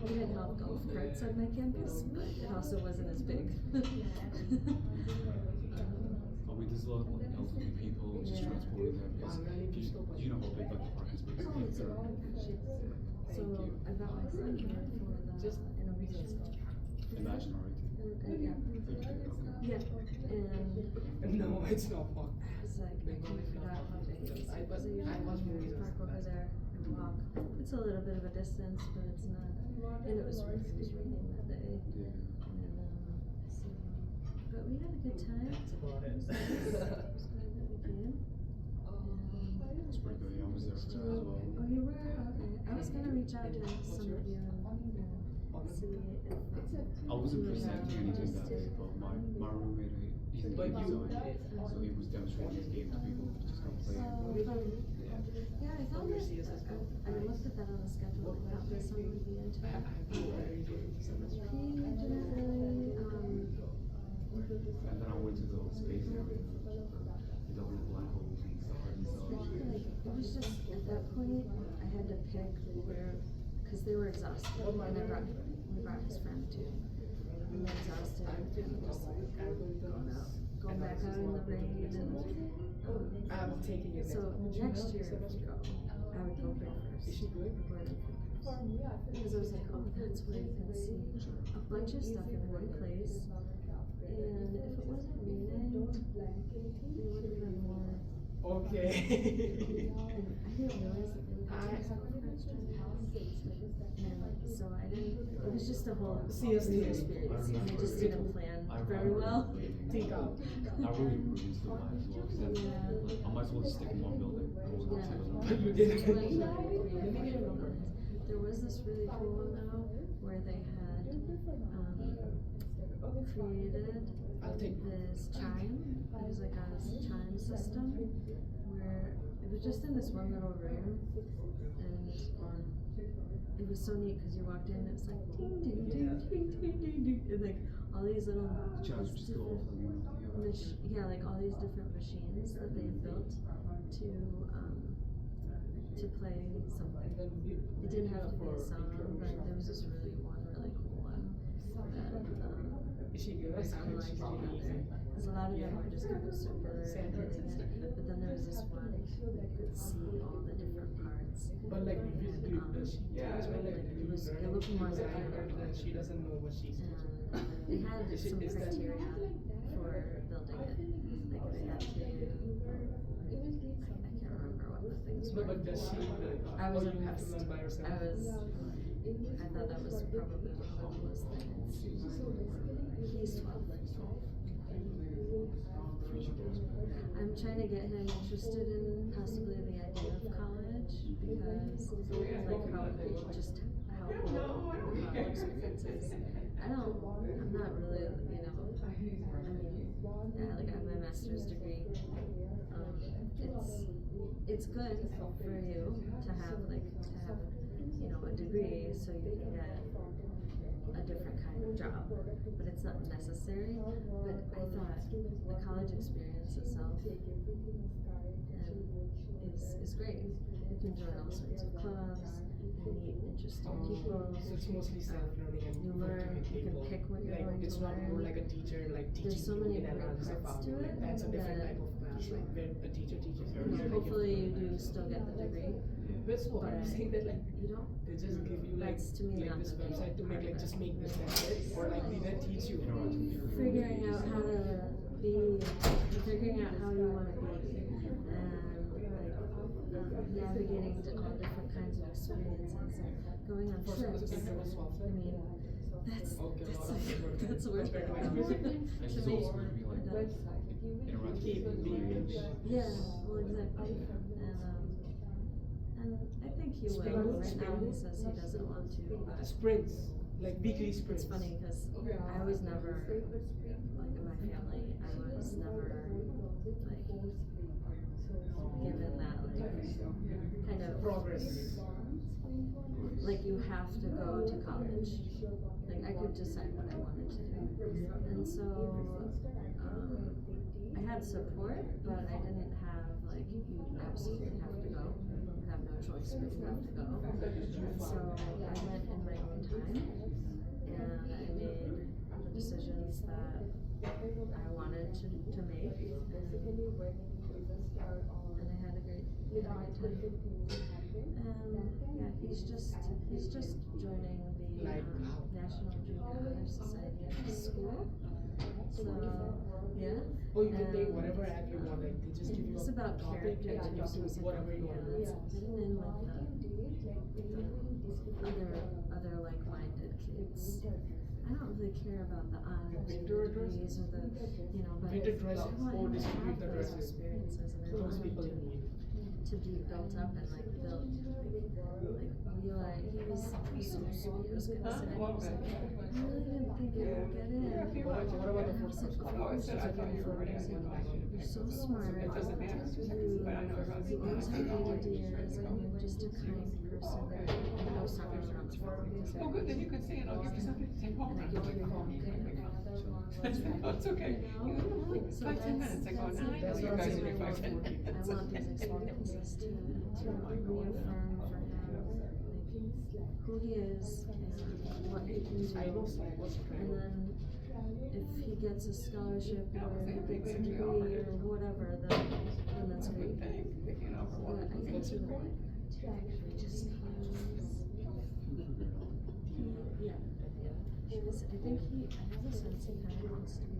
we had golf carts on my campus, but it also wasn't as big. I mean, there's a lot of like elderly people just Yeah. transporting them because you know how big like the parking space Oh, it's is. a So I got my son here for the intermediate school. Imagine already. Yeah. Yeah, and No, it's not fun. it's like, I kind of forgot how big it is. I So you watch can movies and park stuff. over there and walk. It's a little bit of a distance, but it's not, and it was raining that day. Yeah. And, so, but we had a good time. That's about it. It was glad that we came. It's pretty good. Yeah, I was there for that as well. Oh, you were? Okay. I was gonna reach out to some of you and see if. I wasn't presenting anything that day, but my roommate, he's in game design, so he was demonstrating his game to people who just come play. Oh, fun. Yeah. Yeah, I thought that, I looked at that on the schedule, I thought my son would be into it. He didn't really, And then I went to the space area, the double black holes and stuff and stuff. it was just, at that point, I had to pick where, cause they were exhausted, and we brought his friend too. And they're exhausted, and just like, going back out in the rain and, I'm taking it. so next year, if we go, I would go here first. Is she good? Gordon first. Because I was like, oh, that's where you can see a bunch of stuff in one place. And if it wasn't raining, they would have been more. Okay. And I didn't realize that they would have so much time to help. And so I didn't, it was just a whole new experience. And I just didn't plan very well. Think out. I really grew into the vibe as well, because then I might as well just stick in one building. I won't go to the other. You did. There was this really cool one though, where they had, created I'll take this chime. It was like a chime system where it was just in this one little room, and it was so neat because you walked in and it was like ding ding ding ding ding ding ding, and like all these little. The chimes just go off like, you know, like all these different machines that they've built to play something. It didn't have to be a song, but there was this really cool one that Is she good? was kind of like together. Because a lot of them were just kind of super hitting it, but then there was this one you could see all the different parts. But like, And they had, does she? it looked more like a She doesn't know what she's doing. they had some criteria for building it. Like they had to, I can't remember what the things No, were. but does she? I was you have to impressed. learn by yourself. I thought that was probably the coolest thing. He's 12. I'm trying to get him interested in possibly the idea of college because like how cool the college experience is. I'm not really, yeah, like I have my master's degree. It's good for you to have a degree so you can get a different kind of job, but it's not necessary. But I thought the college experience itself is great. You can join all sorts of clubs, you meet interesting people. So it's mostly self-learning and You learn, you can pick what you're going to it's not more learn. like a teacher teaching There's so you many in great analysis of parts to it that's a different that- type of class, like where the teacher teaches her. Hopefully you do still get the degree. But so I'm saying that like You don't. they just give you like That's to me like not this the main website to make part like of just it. make this that's it, or like they then teach you. Figuring out how to figuring out how you want to be, and navigating to all different kinds of experiences, going on For some trips. people it's software. I mean, that's That's worth it. And To it's me, also gonna be like interactive. yeah, well, exactly. And I think he will. Right now, he says he doesn't want to, but Sprints, like weekly sprints. it's funny because I was never, like in my family, I was never like given that kind of Progress. like you have to go to college. Like I could decide what I wanted to do, and so I had support, but I didn't have like you absolutely have to go. You have no choice, but you have to go. And so I went in my own time, and I made the decisions that I wanted to make, and I had a great time. Yeah, he's just joining the National Junior Honor Society at his school. So yeah. Oh, you can take whatever app you want, like they just give you It's a about topic character and you have to types and whatever you want. it's hidden in with the other like-minded kids. I don't really care about the honors or the degrees or the, but Winter dress I want or him to distribute have the those dresses. experiences and I Those want him people in need. to be built up and like built, Eli, he was so sweet. I was gonna say, he was like, I really didn't think I would get in. What about the And I was like, of course you're gonna get in. You're so smart. You always have great ideas and you're just a kind person. And I was talking around the phone because Oh, good, then you can say it, I'll give you something to take home. and I could give him It's okay. So 5-10 minutes, I go, that's no, I know it. you guys will be 5-10 I minutes. want these experiences to reaffirm for him who he is and what he can do. I know Slack was And then if he gets a scholarship or he gets a degree or whatever, then that's great. But I think he would like it. Just I think I have a sense he kind of wants to be